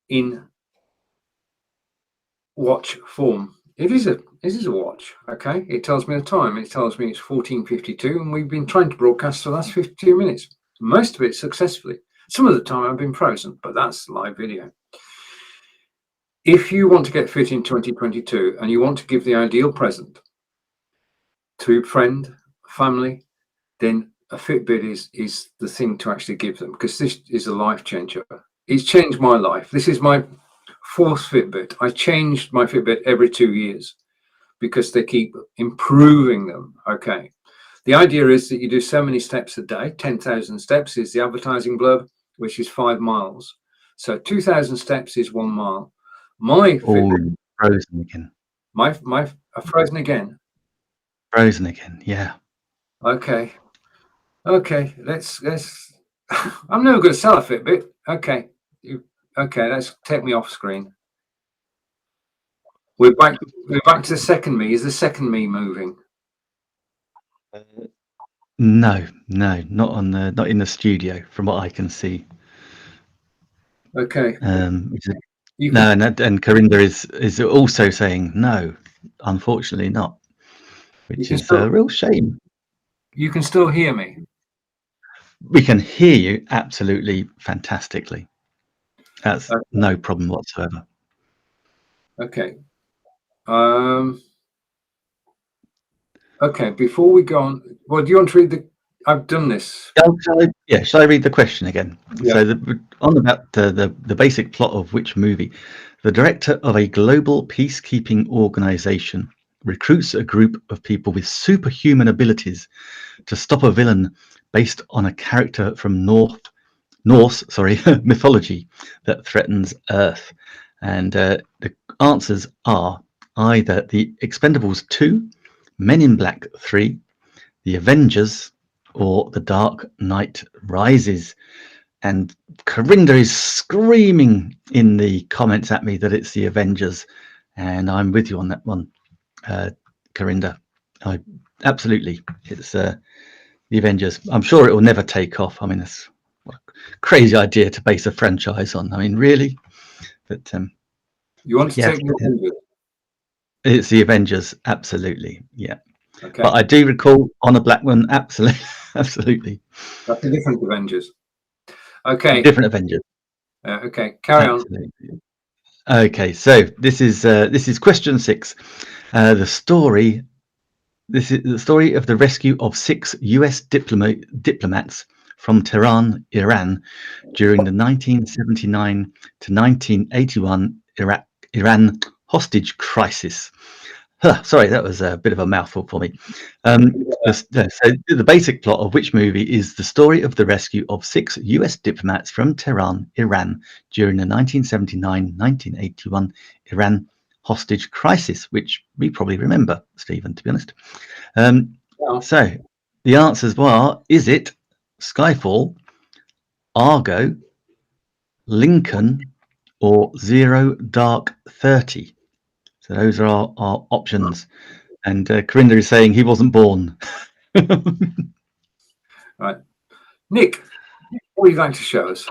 in watch form. It is a watch, okay? It tells me the time. It tells me it's 14:52, and we've been trying to broadcast for the last 52 minutes. Most of it successfully. Some of the time I've been frozen, but that's live video. If you want to get fit in 2022 and you want to give the ideal present to a friend, family, then a Fitbit is the thing to actually give them, because this is a life changer. It's changed my life. This is my 4th Fitbit. I changed my Fitbit every 2 years because they keep improving them. Okay. The idea is that you do so many steps a day. 10,000 steps is the advertising blurb, which is 5 miles. So 2,000 steps is 1 mile. My Fitbit, frozen again. Frozen again. Frozen again. Yeah. Okay. Let's. I'm never going to sell a Fitbit. Okay. Let's take me off screen. We're back to the second me. Is the second me moving? No, not in the studio, from what I can see. Okay. And Corinda is also saying no, unfortunately not, which is a real shame. You can still hear me. We can hear you absolutely fantastically. That's no problem whatsoever. Okay. Okay. Before we go on, well, do you want to read the? I've done this. Shall I read the question again? Yeah. So about the basic plot of which movie? The director of a global peacekeeping organization recruits a group of people with superhuman abilities to stop a villain based on a character from Norse mythology that threatens Earth. And the answers are either The Expendables 2, Men in Black 3, The Avengers, or The Dark Knight Rises. And Corinda is screaming in the comments at me that it's The Avengers, and I'm with you on that one, Corinda. Absolutely, it's The Avengers. I'm sure it will never take off. I mean, it's a crazy idea to base a franchise on. I mean, really? But you want to take the Avengers? It's The Avengers, absolutely, yeah. Okay. But I do recall Honor Blackman, absolutely. That's a different Avengers. Okay. Different Avengers. Okay, carry on. Okay, so this is question 6. This is the story of the rescue of 6 US diplomats from Tehran, Iran, during the 1979 to 1981 Iran hostage crisis. Sorry, that was a bit of a mouthful for me. So the basic plot of which movie is the story of the rescue of 6 US diplomats from Tehran, Iran, during the 1979-1981 Iran hostage crisis, which we probably remember, Stephen, to be honest. So the answers were, is it Skyfall, Argo, Lincoln, or Zero Dark 30? So those are our options. And Corinda is saying he wasn't born. Right. Nick, what are you going to show us?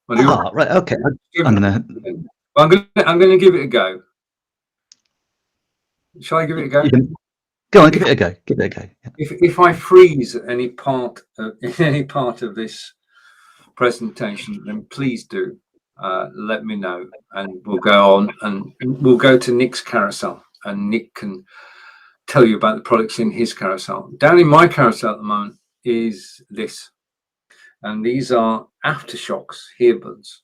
Right, okay. I'm gonna give it a go. Shall I give it a go? Go on, give it a go. Give it a go. Yeah. If I freeze any part of this presentation, then please do let me know, and we'll go on and we'll go to Nick's carousel, and Nick can tell you about the products in his carousel. Down in my carousel at the moment is this, and these are Aftershocks Earbuds,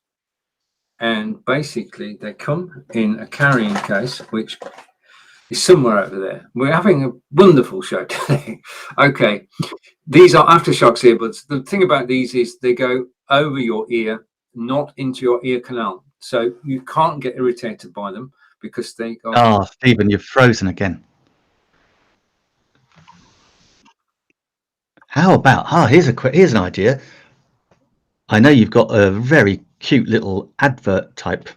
and basically they come in a carrying case which is somewhere over there. We're having a wonderful show today. Okay, these are Aftershocks Earbuds. The thing about these is they go over your ear, not into your ear canal, so you can't get irritated by them because they go. Stephen, you've frozen again. How about here's an idea. I know you've got a very cute little advert type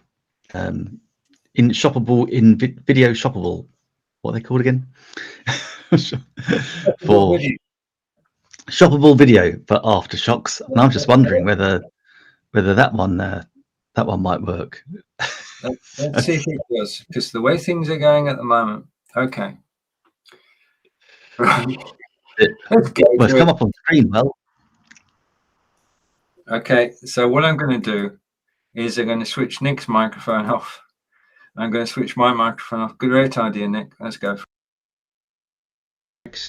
in video shoppable. What are they called again? For shoppable video for Aftershocks, and I'm just wondering whether that one might work. Let's see if it does, because the way things are going at the moment. Okay. Right. It's come up on screen well. Okay, so what I'm going to do is I'm going to switch Nick's microphone off. I'm going to switch my microphone off. Great idea, Nick. Let's go.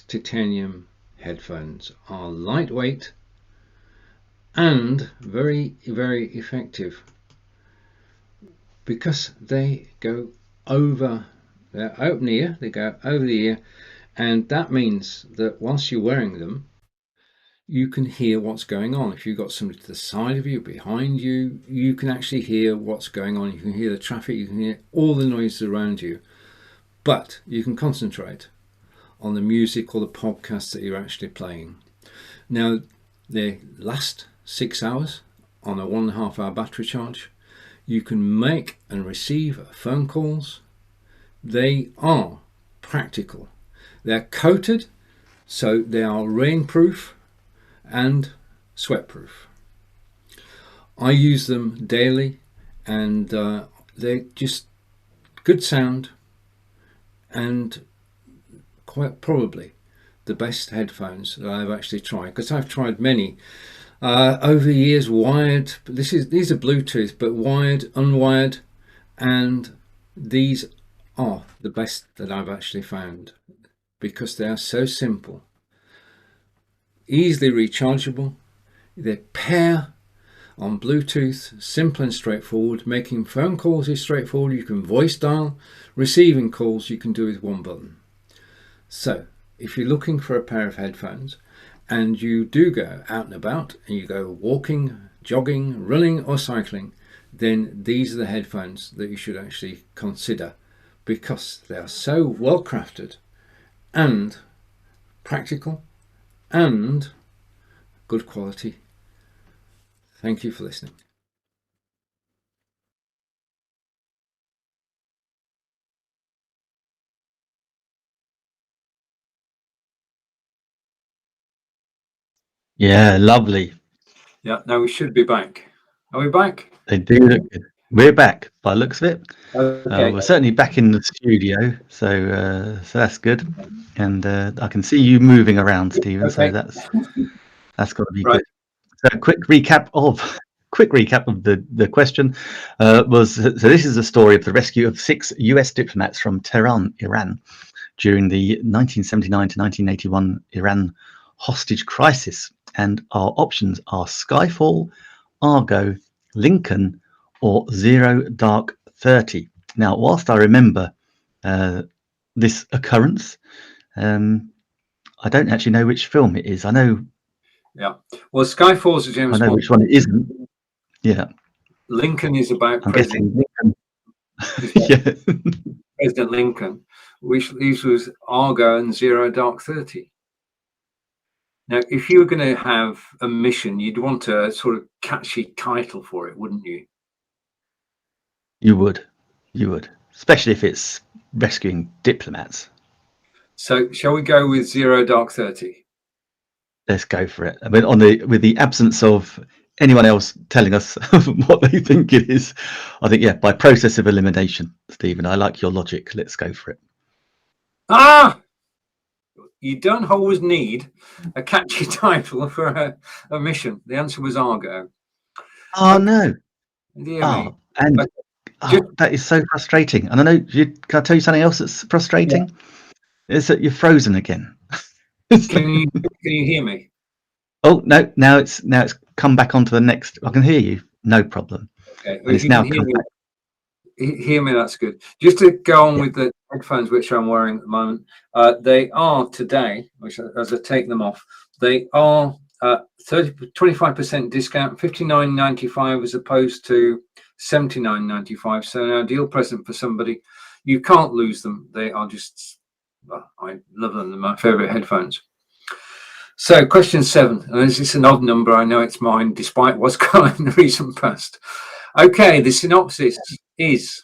Titanium headphones are lightweight and very, very effective because they go over, they're open ear, they go over the ear, and that means that whilst you're wearing them, you can hear what's going on. If you've got somebody to the side of you, behind you, you can actually hear what's going on. You can hear the traffic, you can hear all the noises around you, but you can concentrate on the music or the podcast that you're actually playing. Now, they last 6 hours on a 1.5 hour battery charge. You can make and receive phone calls. They are practical. They're coated, so they are rainproof and sweatproof. I use them daily, and they're just good sound and quite probably the best headphones that I've actually tried, because I've tried many over the years, wired. These are Bluetooth, but wired, unwired, and these are the best that I've actually found because they are so simple, easily rechargeable. They pair on Bluetooth, simple and straightforward. Making phone calls is straightforward. You can voice dial. Receiving calls you can do with one button. So if you're looking for a pair of headphones and you do go out and about and you go walking, jogging, running or cycling, then these are the headphones that you should actually consider because they are so well crafted and practical and good quality. Thank you for listening. Yeah, lovely. Yeah, now we should be back. Are we back? They do look good. We're back by the looks of it. Okay. We're certainly back in the studio, so that's good. And I can see you moving around, Stephen. Okay. So that's got to be good. So quick recap of the question was, so this is the story of the rescue of 6 US diplomats from Tehran, Iran, during the 1979 to 1981 Iran hostage crisis. And our options are Skyfall, Argo, Lincoln, or Zero Dark 30. Now, whilst I remember this occurrence. I don't actually know which film it is. I know Skyfall's a James Bond. which one it isn't. Yeah, Lincoln is about I'm President. guessing Lincoln. Yeah. President Lincoln, which leaves was Argo and Zero Dark 30. Now, if you were going to have a mission, you'd want a sort of catchy title for it, wouldn't you? You would, especially if it's rescuing diplomats. So, shall we go with Zero Dark 30? Let's go for it. I mean, with the absence of anyone else telling us what they think it is, I think, yeah, by process of elimination, Stephen, I like your logic. Let's go for it. You don't always need a catchy title for a mission. The answer was Argo. Oh, no. Dear me. And that is so frustrating. And I know, can I tell you something else that's frustrating? Yeah. Is that you're frozen again. Can you hear me? Oh, no, now it's come back onto the next. I can hear you, no problem. Okay. Well, if you now hear me, that's good. Just to go on with the headphones, which I'm wearing at the moment, they are today, which as I take them off, they are 25% discount, $59.95 as opposed to $79.95. So an ideal present for somebody. You can't lose them. They are just, I love them. They're my favorite headphones. So question 7, and this is an odd number. I know it's mine, despite what's gone in the recent past. Okay, the synopsis is: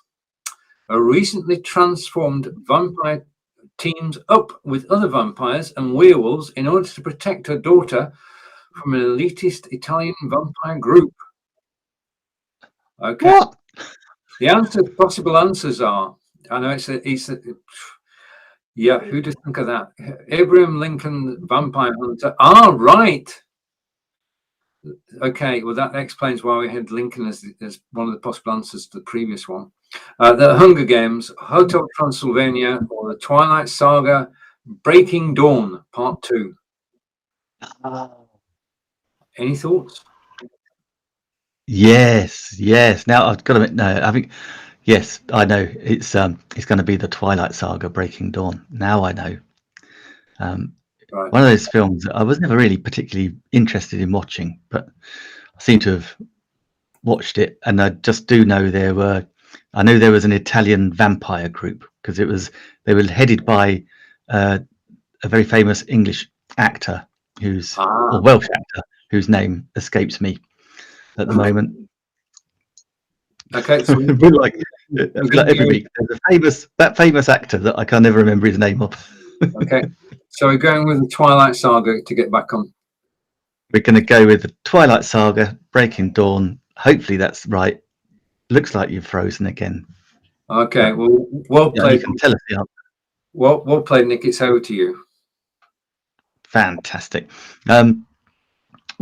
a recently transformed vampire teams up with other vampires and werewolves in order to protect her daughter from an elitist Italian vampire group. Okay. What? The possible answers are, I know yeah, who does think of that? Abraham Lincoln, vampire hunter. Right. Okay, well, that explains why we had Lincoln as one of the possible answers to the previous one. The Hunger Games, Hotel Transylvania, or the Twilight Saga, Breaking Dawn, Part 2. Any thoughts? Yes. Now I've got to admit, no, I think, yes, I know it's going to be the Twilight Saga, Breaking Dawn. Now I know. Right. One of those films that I was never really particularly interested in watching, but I seem to have watched it, and I just do know I know there was an Italian vampire group because they were headed by a very famous English actor or Welsh actor whose name escapes me at the moment. Okay, so like every week, there's that famous actor that I can never remember his name of. Okay, so we're going with the Twilight Saga to get back on. We're going to go with the Twilight Saga, Breaking Dawn. Hopefully that's right. Looks like you've frozen again. Okay, well played. You can tell us the answer. Well played, Nick. It's over to you. Fantastic. Well,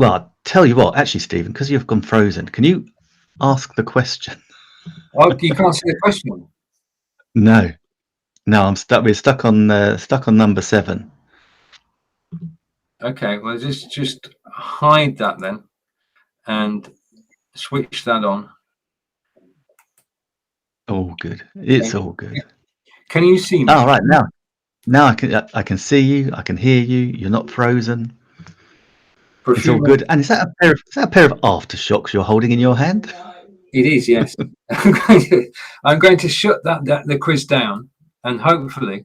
I'll tell you what, actually, Stephen, because you've gone frozen, can you ask the question? Oh, you can't see the question. No, I'm stuck. We're stuck on number 7. Okay, well, just hide that then, and switch that on. All good. It's all good. Can you see me? Oh, right, now I can see you. I can hear you. You're not frozen. It's all good. And is that a pair of Aftershocks you're holding in your hand? It is, yes. I'm going to shut the quiz down, and hopefully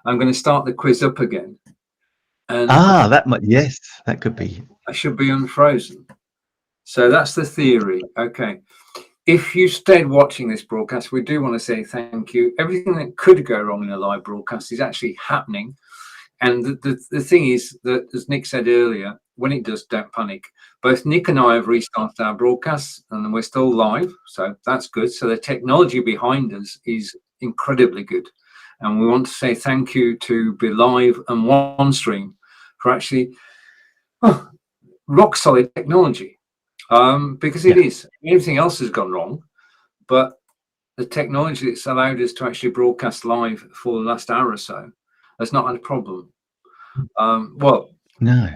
I'm going to start the quiz up again. And yes, that could be. I should be unfrozen. So that's the theory. Okay. If you stayed watching this broadcast, we do want to say thank you. Everything that could go wrong in a live broadcast is actually happening. And the thing is that, as Nick said earlier, when it does, don't panic. Both Nick and I have restarted our broadcasts, and we're still live, so that's good. So the technology behind us is incredibly good. And we want to say thank you to Be.Live and OneStream for actually rock solid technology. Because it is. Everything else has gone wrong, but the technology that's allowed us to actually broadcast live for the last hour or so has not had a problem. Well, no,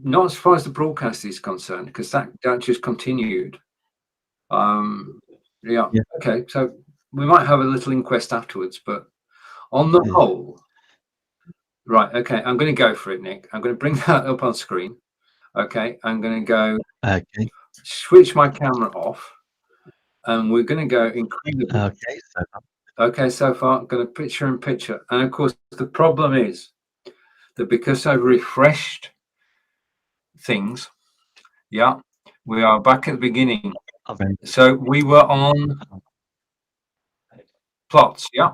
not as far as the broadcast is concerned, because that just continued. Okay, so we might have a little inquest afterwards, but On the whole, right? Okay, I'm going to go for it, Nick. I'm going to bring that up on screen. Okay, I'm going to go. Okay. Switch my camera off, and we're going to go incredibly. Okay. So Okay, so far, I'm going to picture in picture, and of course, the problem is that because I've refreshed things, yeah, we are back at the beginning. So we were on plots, yeah.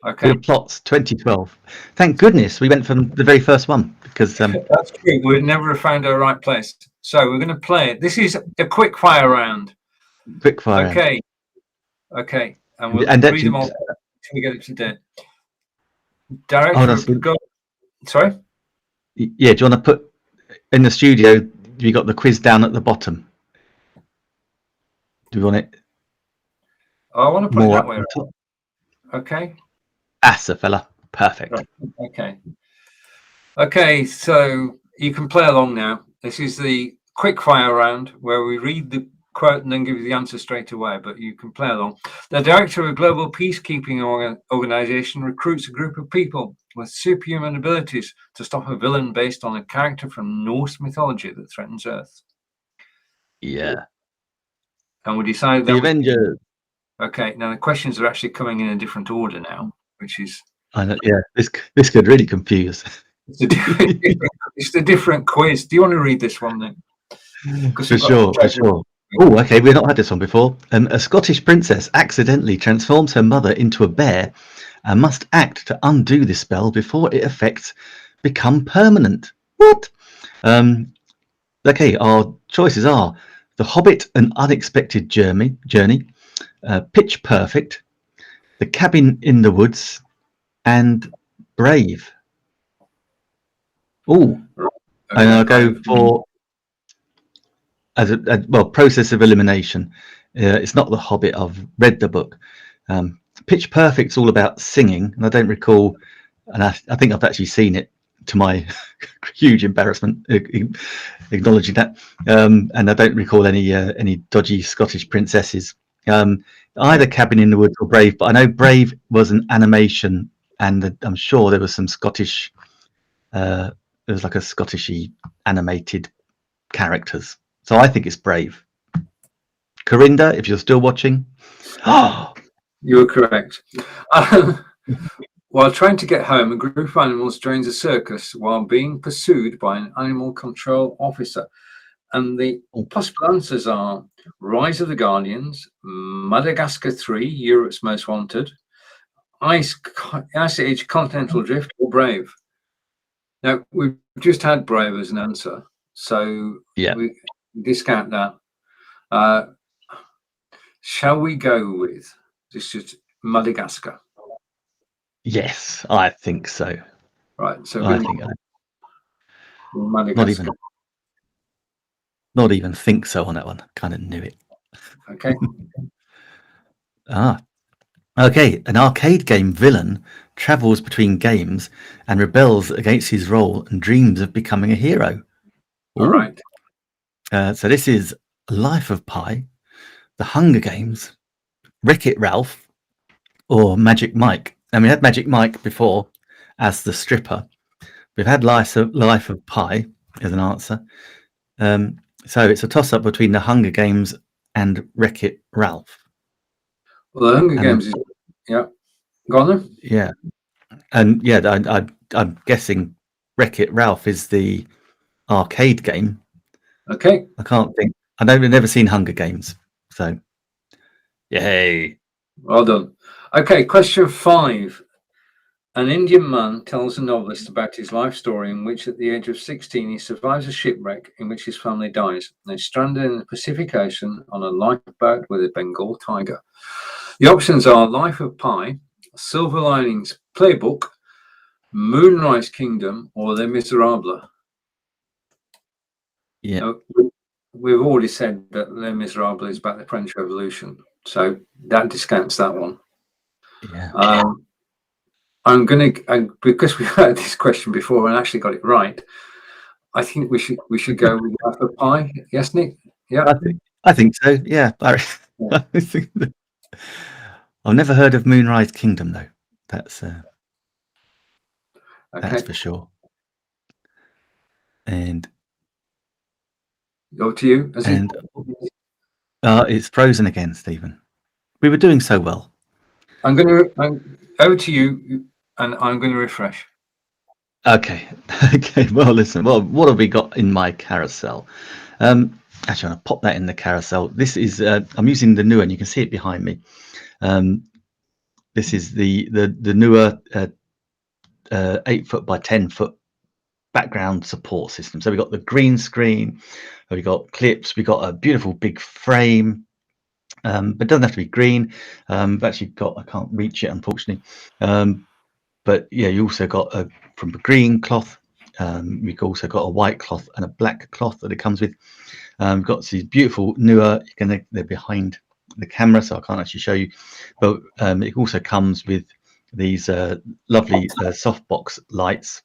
Okay, plots 2012. Thank goodness we went from the very first one because that's true. We'd never found our right place. So we're going to play it. This is a quick fire round. Quick fire. Okay, okay, and we'll and read actually, them all until we get it to date. Director, go. Sorry. Yeah, do you want to put in the studio? You got the quiz down at the bottom. Do you want it? Oh, I want to put it that way. Okay. That's a fella. Perfect. Right. Okay. Okay, so you can play along now. This is the quick fire round where we read the quote and then give you the answer straight away, but you can play along. The director of a global peacekeeping organization recruits a group of people with superhuman abilities to stop a villain based on a character from Norse mythology that threatens Earth. Yeah. And we decided the Avengers. Okay, now the questions are actually coming in a different order now, which is. I know, yeah, this could really confuse. It's a different quiz. Do you want to read this one then? For sure. Oh, okay. We've not had this one before. A Scottish princess accidentally transforms her mother into a bear and must act to undo this spell before its effects become permanent. What? Okay, our choices are The Hobbit, An Unexpected Journey, Pitch Perfect, The Cabin in the Woods, and Brave. Oh, and I'll go for Process of Elimination. It's not The Hobbit. I've read the book. Pitch Perfect's all about singing, and I don't recall, and I think I've actually seen it to my huge embarrassment, acknowledging that, and I don't recall any dodgy Scottish princesses. Either Cabin in the Woods or Brave, but I know Brave was an animation, and I'm sure there was some Scottish. There was like a Scottishy animated characters, so I think it's Brave. Corinda, if you're still watching, you're correct. While trying to get home, a group of animals joins a circus while being pursued by an animal control officer. And the possible answers are Rise of the Guardians, Madagascar 3, Europe's Most Wanted, Ice Age Continental Drift, or Brave. Now, we've just had Brave as an answer, so we discount that. Shall we go with this is Madagascar? Yes, I think so. Right, so I think Madagascar. Not even think so on that one. Kind of knew it. Okay. Okay. An arcade game villain travels between games and rebels against his role and dreams of becoming a hero. All right. So this is Life of Pi, The Hunger Games, Wreck-It Ralph, or Magic Mike. And we had Magic Mike before as the stripper. We've had Life of Pi as an answer. So it's a toss-up between The Hunger Games and Wreck-It Ralph. Well, The Hunger Games is... Yeah. Go on then. Yeah. And yeah, I'm guessing Wreck-It Ralph is the arcade game. Okay. I can't think. I've never seen Hunger Games. So, yay. Well done. Okay, question 5. An Indian man tells a novelist about his life story in which at the age of 16 he survives a shipwreck in which his family dies and is stranded in the Pacific Ocean on a lifeboat with a Bengal tiger. The options are Life of Pi, Silver Linings Playbook, Moonrise Kingdom, or Les Miserables. Yeah. Now, we've already said that Les Miserables is about the French Revolution, so that discounts that one. Yeah. I'm going to, because we've had this question before and actually got it right, I think we should go with Life of Pi. Yes, Nick? Yeah. I think so. Yeah. I think I've never heard of Moonrise Kingdom though. That's Okay. for sure. And Over to you. It's frozen again, Stephen. We were doing so well. I'm over to you, and I'm going to refresh. Okay. Okay. Well, listen. Well, what have we got in my carousel? Actually, I'm going to pop that in the carousel. This is I'm using the newer, and you can see it behind me. This is the newer 8-foot by 10-foot background support system. So we've got the green screen, we've got clips, we've got a beautiful big frame, but it doesn't have to be green. I've actually got, I can't reach it unfortunately, but yeah, you also got from a green cloth. We've also got a white cloth and a black cloth that it comes with. We've got these beautiful newer, they're behind the camera, so I can't actually show you, but it also comes with these lovely softbox lights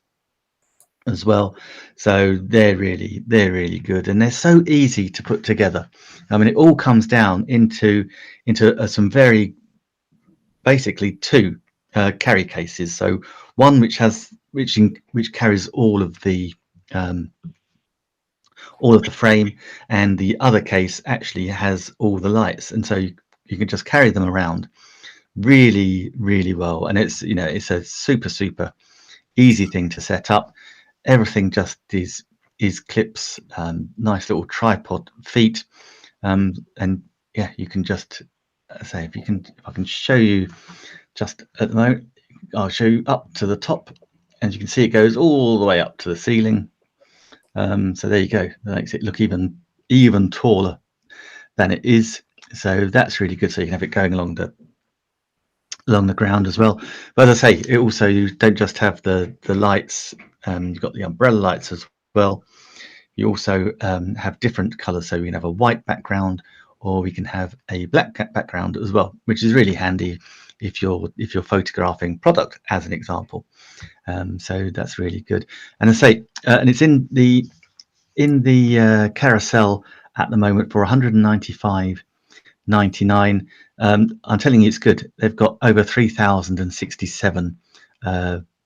as well. So they're really good, and they're so easy to put together. I mean, it all comes down into some very basically two carry cases. So one which carries all of the frame, and the other case actually has all the lights, and so you can just carry them around really well. And it's it's a super easy thing to set up. Everything just is clips, nice little tripod feet, and yeah, you can just say, if I can show you just at the moment, I'll show you up to the top, and you can see it goes all the way up to the ceiling. So there you go. That makes it look even taller than it is. So that's really good. So you can have it going along the ground as well. But as I say, it also, you don't just have the lights. You've got the umbrella lights as well. You also have different colors. So we can have a white background, or we can have a black background as well, which is really handy if you're photographing product, as an example. So that's really good. And I say, and it's in the carousel at the moment for $195.99. I'm telling you, it's good. They've got over 3,067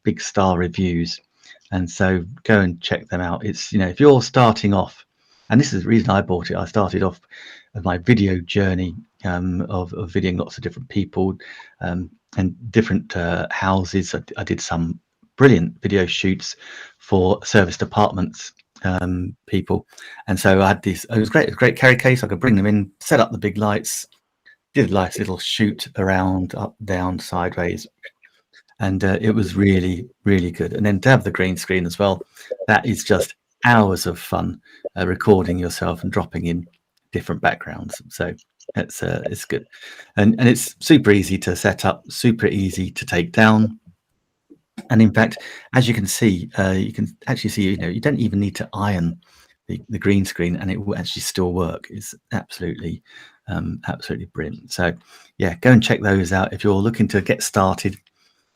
big star reviews, and so go and check them out. It's, if you're starting off, and this is the reason I bought it. I started off my video journey of videoing lots of different people and different houses. I did some brilliant video shoots for service departments people, and so I had this. It was great. It was a great carry case. I could bring them in, set up the big lights, did a nice little shoot around, up, down, sideways, and it was really good. And then to have the green screen as well, that is just hours of fun, recording yourself and dropping in different backgrounds. So it's good, and it's super easy to set up, super easy to take down. And in fact, as you can see, you can actually see, you don't even need to iron the green screen, and it will actually still work. It's absolutely brilliant. So yeah, go and check those out if you're looking to get started,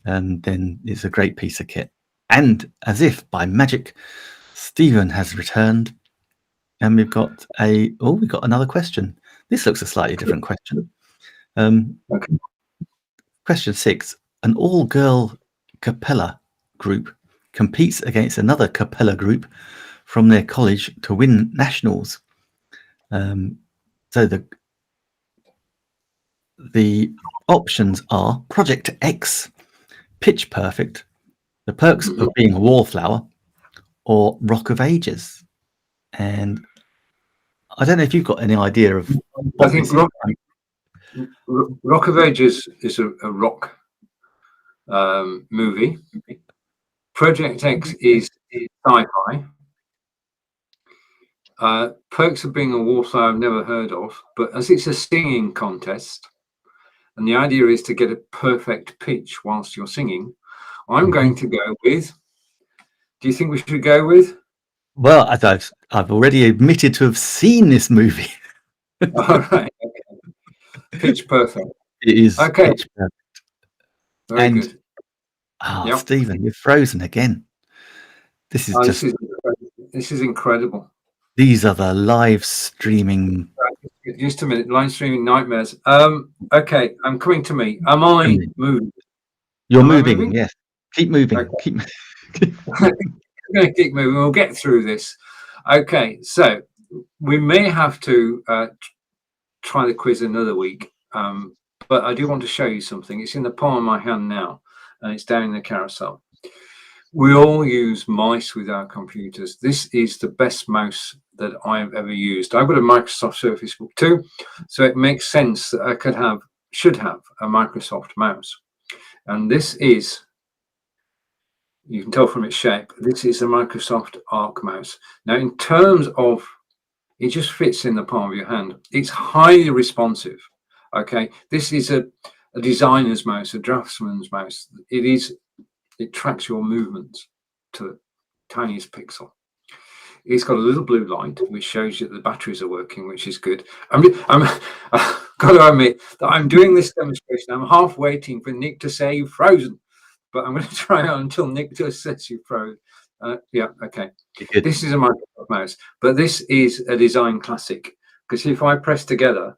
and then it's a great piece of kit. And as if by magic, Stephen has returned, and we've got another question. This looks a slightly different question. Okay. Question 6: an all-girl cappella group competes against another cappella group from their college to win nationals. So the options are Project X, Pitch Perfect, The Perks of Being a Wallflower, or Rock of Ages. And I don't know if you've got any idea of what I think Rock of Ages is a rock movie. Project X is sci-fi. Perks of Being a Wallflower I've never heard of, but as it's a singing contest, and the idea is to get a perfect pitch whilst you're singing, I'm going to go with. Do you think we should go with? Well, I've already admitted to have seen this movie. All right. Okay. Pitch Perfect. It is okay. Pitch Perfect. Very good. Yep. Stephen, you're frozen again. This is this is incredible. These are the live streaming. Just a minute, live streaming nightmares. Okay, I'm coming to me. Am I moved? You're Am I moving. moving? Yes. Keep moving. Okay. Keep. We're going to keep moving. We'll get through this. Okay, so we may have to try the quiz another week, but I do want to show you something. It's in the palm of my hand now, and it's down in the carousel. We all use mice with our computers. This is the best mouse that I've ever used. I've got a Microsoft Surface Book 2, so it makes sense that I should have a Microsoft mouse. And this is, you can tell from its shape, this is a Microsoft Arc mouse. Now, in terms of, it just fits in the palm of your hand. It's highly responsive. Okay, this is a designer's mouse, a draftsman's mouse. It tracks your movements to the tiniest pixel. It's got a little blue light which shows you that the batteries are working, which is good. I've got to admit that I'm doing this demonstration. I'm half waiting for Nick to say you've frozen, but I'm going to try on until Nick just says you froze. Yeah, okay. This is a Microsoft mouse, but this is a design classic, because if I press together,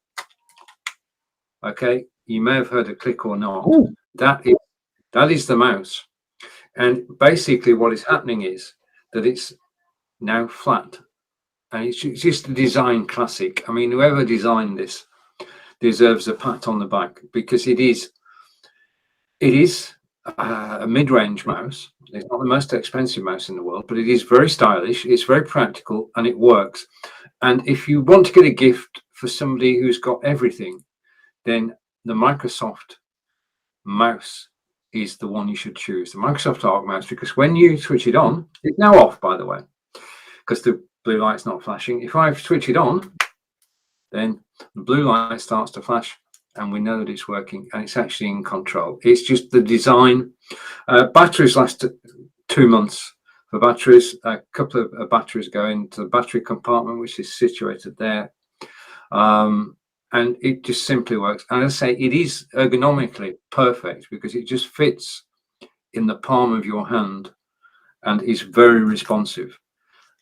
okay, you may have heard a click or not. Ooh. That is the mouse. And basically what is happening is that it's now flat, and it's just a design classic. I mean, whoever designed this deserves a pat on the back, because it is a mid-range mouse. It's not the most expensive mouse in the world, but it is very stylish, it's very practical, and it works. And if you want to get a gift for somebody who's got everything, then the Microsoft mouse is the one you should choose, the Microsoft Arc mouse, because when you switch it on, it's now off, by the way, because the blue light's not flashing. If I switch it on, then the blue light starts to flash, and we know that it's working, and it's actually in control. It's just the design. Batteries last 2 months for batteries. A couple of batteries go into the battery compartment, which is situated there. And it just simply works. And I say it is ergonomically perfect, because it just fits in the palm of your hand and is very responsive.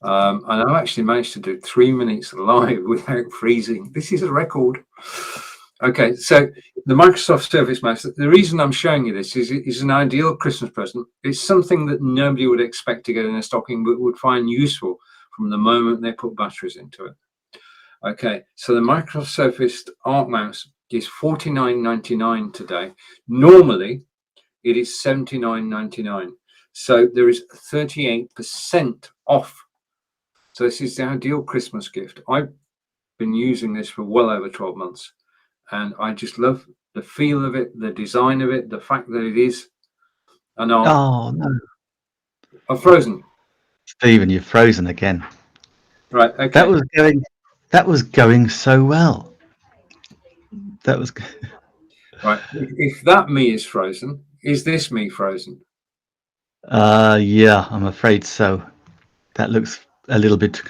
And I've actually managed to do 3 minutes live without freezing. This is a record. Okay, so the Microsoft Surface mouse, the reason I'm showing you this is it's an ideal Christmas present. It's something that nobody would expect to get in a stocking, but would find useful from the moment they put batteries into it. Okay, so the Microsoft Surface Arc mouse is $49.99 today. Normally, it is $79.99. So there is 38% off. So this is the ideal Christmas gift. I've been using this for well over 12 months, and I just love the feel of it, the design of it, the fact that it is an Arc. Oh no! I've frozen. Stephen, you've frozen again. Right. Okay. That was going so well. That was right. If that me is frozen, is this me frozen? Yeah, I'm afraid so. That looks a little bit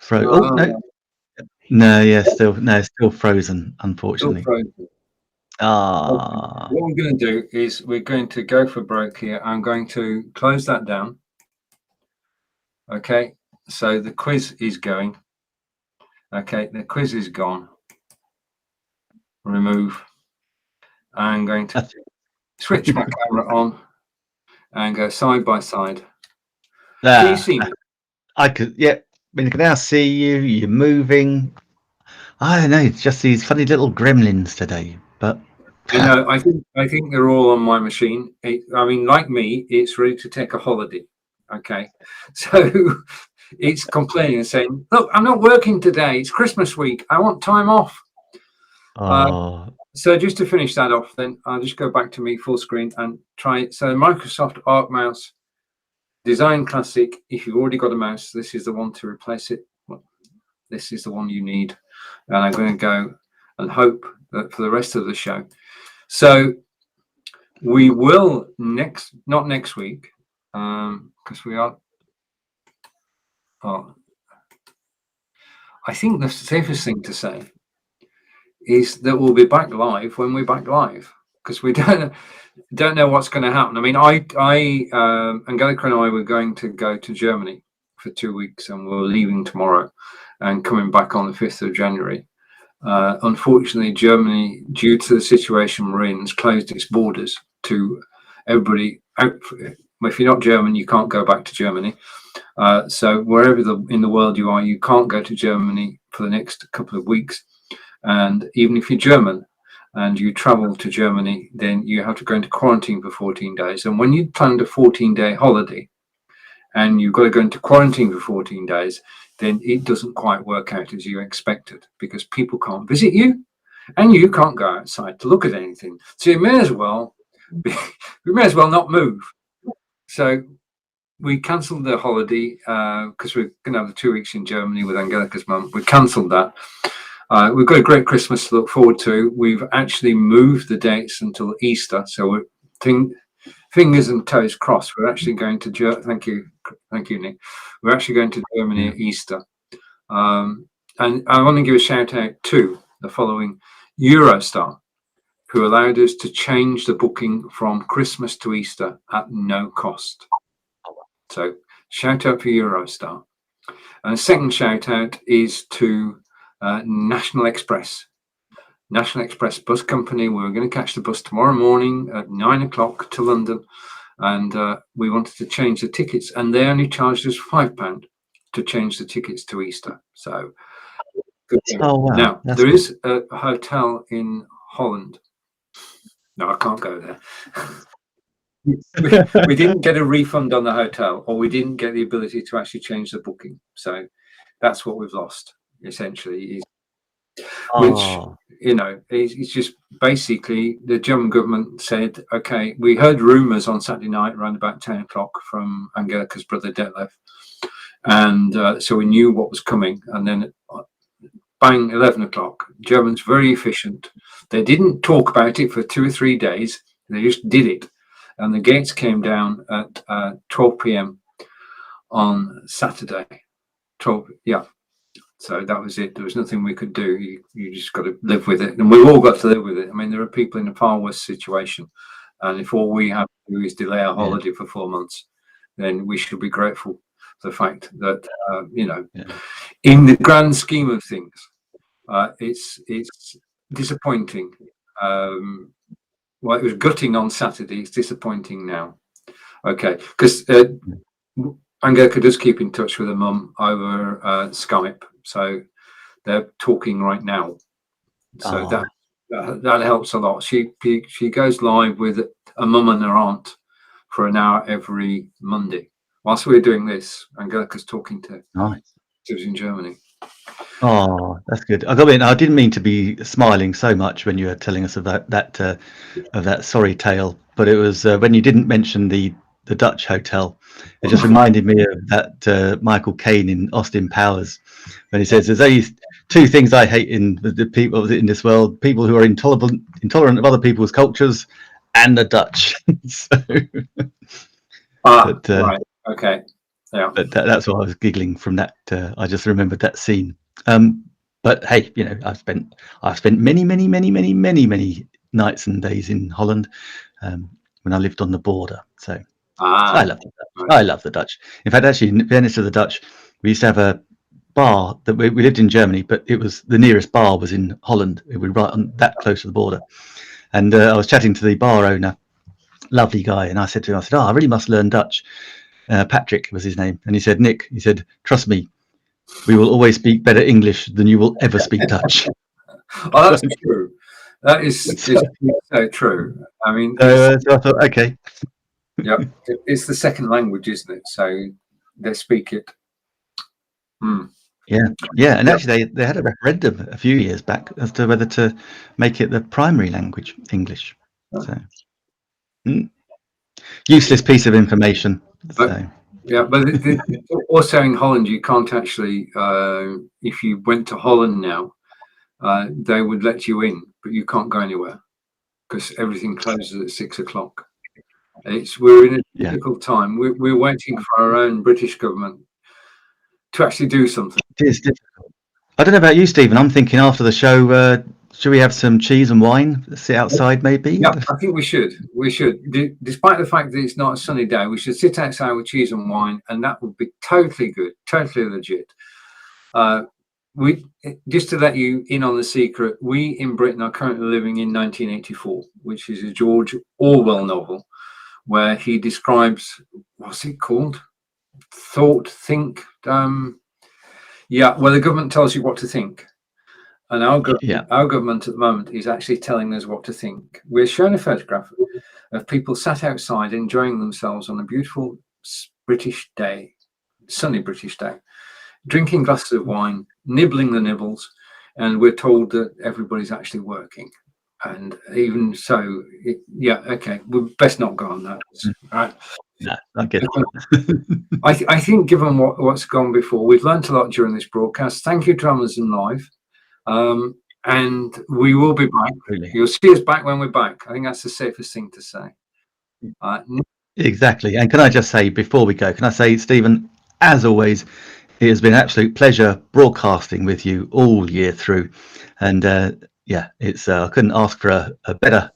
frozen. Oh no, no, yeah, still frozen, unfortunately. Still frozen. Ah. What we're going to do is we're going to go for broke here. I'm going to close that down. Okay, so the quiz is going. Okay, the quiz is gone. Remove. I'm going to switch my camera on and go side by side. Can you see me? I could, yeah. I mean, I can now see you. You're moving. I don't know. It's just these funny little gremlins today. But you know, I think they're all on my machine. I mean, like me, it's ready to take a holiday. Okay, so it's complaining and saying, "Look, I'm not working today. It's Christmas week. I want time off." So just to finish that off, then I'll just go back to me full screen and try it. So Microsoft Arc mouse, design classic. If you've already got a mouse, this is the one to replace it. Well, this is the one you need. And I'm going to go and hope that for the rest of the show. So we will not next week, because we are. Oh, I think the safest thing to say is that we'll be back live when we're back live, because we don't know what's going to happen. I mean, Angelica and I were going to go to Germany for 2 weeks, and we're leaving tomorrow and coming back on the 5th of January. Unfortunately, Germany, due to the situation we're in, has closed its borders. to everybody. If you're not German, you can't go back to Germany. So wherever in the world you are, you can't go to Germany for the next couple of weeks. And even if you're German and you travel to Germany, then you have to go into quarantine for 14 days. And when you planned a 14-day holiday and you've got to go into quarantine for 14 days, then it doesn't quite work out as you expected, because people can't visit you and you can't go outside to look at anything. So you may as well not move. So we cancelled the holiday because we're going to have the 2 weeks in Germany with Angelica's mum. We cancelled that. We've got a great Christmas to look forward to. We've actually moved the dates until Easter. So we're fingers and toes crossed. We're actually going to Thank you, Nick. We're actually going to Germany at Easter. And I want to give a shout out to the following: Eurostar, who allowed us to change the booking from Christmas to Easter at no cost. So shout out for Eurostar. And a second shout out is to National Express bus company. We're going to catch the bus tomorrow morning at 9 o'clock to London, and we wanted to change the tickets, and they only charged us £5 to change the tickets to Easter. So good. Oh, wow. Now there is a hotel in Holland. No, I can't go there. we didn't get a refund on the hotel, or we didn't get the ability to actually change the booking. So that's what we've lost, essentially. Which, it's just basically the German government said, okay, we heard rumours on Saturday night around about 10 o'clock from Angelica's brother Detlef. And so we knew what was coming. And then bang, 11 o'clock. Germans very efficient. They didn't talk about it for 2 or 3 days. They just did it. And the gates came down at 12 p.m. on Saturday. 12, yeah. So that was it. There was nothing we could do. You just got to live with it. And we've all got to live with it. I mean, there are people in a far worse situation. And if all we have to do is delay our holiday for 4 months, then we should be grateful for the fact that, in the grand scheme of things, it's disappointing. Well, it was gutting on Saturday. It's disappointing now. Okay, because Angelica does keep in touch with her mum over Skype, so they're talking right now. So that helps a lot. She goes live with a mum and her aunt for an hour every Monday. Whilst we're doing this, Angelica's talking to who's in Germany. Oh, that's good. I didn't mean to be smiling so much when you were telling us about that sorry tale, but it was when you didn't mention the Dutch hotel. It just reminded me of that Michael Caine in Austin Powers, when he says, "There's only 2 things I hate in the people in this world: people who are intolerant of other people's cultures, and the Dutch." Right. Okay. Yeah. But that's why I was giggling from that. I just remembered that scene. But hey, I've spent many nights and days in Holland when I lived on the border. So I love the Dutch. I love the Dutch. In fact, actually, in fairness to the Dutch, we used to have a bar that we lived in Germany, but it was the nearest bar was in Holland. It was right on that close to the border. And I was chatting to the bar owner, lovely guy, and I said to him, I really must learn Dutch. Patrick was his name, and he said, Nick, he said, trust me, we will always speak better English than you will ever speak Dutch. Oh, that's true. That is so true. I mean, so I thought, okay. Yeah, it's the second language, isn't it? So they speak it. Yeah, and actually they had a referendum a few years back as to whether to make it the primary language, English. So useless piece of information. Yeah, but also in Holland, you can't actually, if you went to Holland now, they would let you in, but you can't go anywhere because everything closes at 6 o'clock. We're in a difficult time. We're waiting for our own British government to actually do something. It is difficult. I don't know about you, Stephen. I'm thinking after the show, should we have some cheese and wine? Sit outside, maybe? Yeah, I think we should. We should. Despite the fact that it's not a sunny day, we should sit outside with cheese and wine, and that would be totally good, totally legit. we just to let you in on the secret, we in Britain are currently living in 1984, which is a George Orwell novel where he describes, what's it called? Think. Yeah, well, the government tells you what to think. And our government at the moment is actually telling us what to think. We're shown a photograph of people sat outside enjoying themselves on a beautiful British day, sunny British day, drinking glasses of wine, nibbling the nibbles, and we're told that everybody's actually working. And even so, okay, we best not go on that. Right? No, I get it. I think given what's gone before, we've learned a lot during this broadcast. Thank you to Amazon Live. And we will be back. Really? You'll see us back when we're back. I think that's the safest thing to say. Exactly. And can I just say, before we go, can I say, Stephen, as always, it has been an absolute pleasure broadcasting with you all year through. And it's I couldn't ask for a better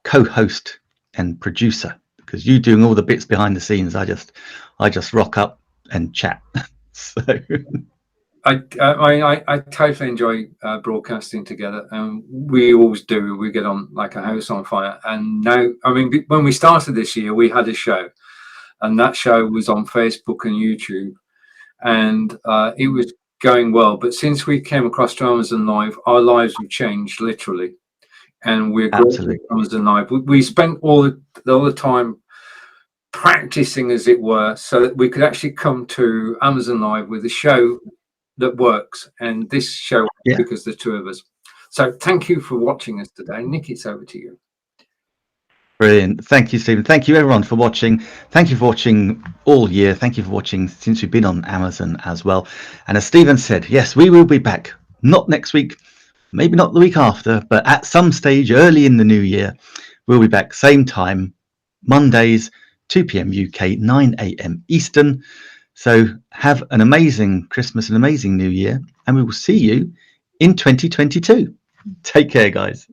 co-host and producer, because you doing all the bits behind the scenes, I just rock up and chat. So I totally enjoy broadcasting together, and we always do. We get on like a house on fire. And now, I mean, when we started this year, we had a show, and that show was on Facebook and YouTube, and it was going well. But since we came across to Amazon Live, our lives have changed literally, and we're grateful to Amazon Live. We spent all the time practicing, as it were, so that we could actually come to Amazon Live with a show that works, and this show because the two of us. So thank you for watching us today. Nick, it's over to you. Brilliant. Thank you, Stephen. Thank you, everyone, for watching. Thank you for watching all year. Thank you for watching since we've been on Amazon as well. And as Stephen said, yes, we will be back. Not next week, maybe not the week after, but at some stage early in the new year, we'll be back same time, Mondays, 2 p.m. UK, 9 a.m. Eastern. So have an amazing Christmas, an amazing New Year, and we will see you in 2022. Take care, guys.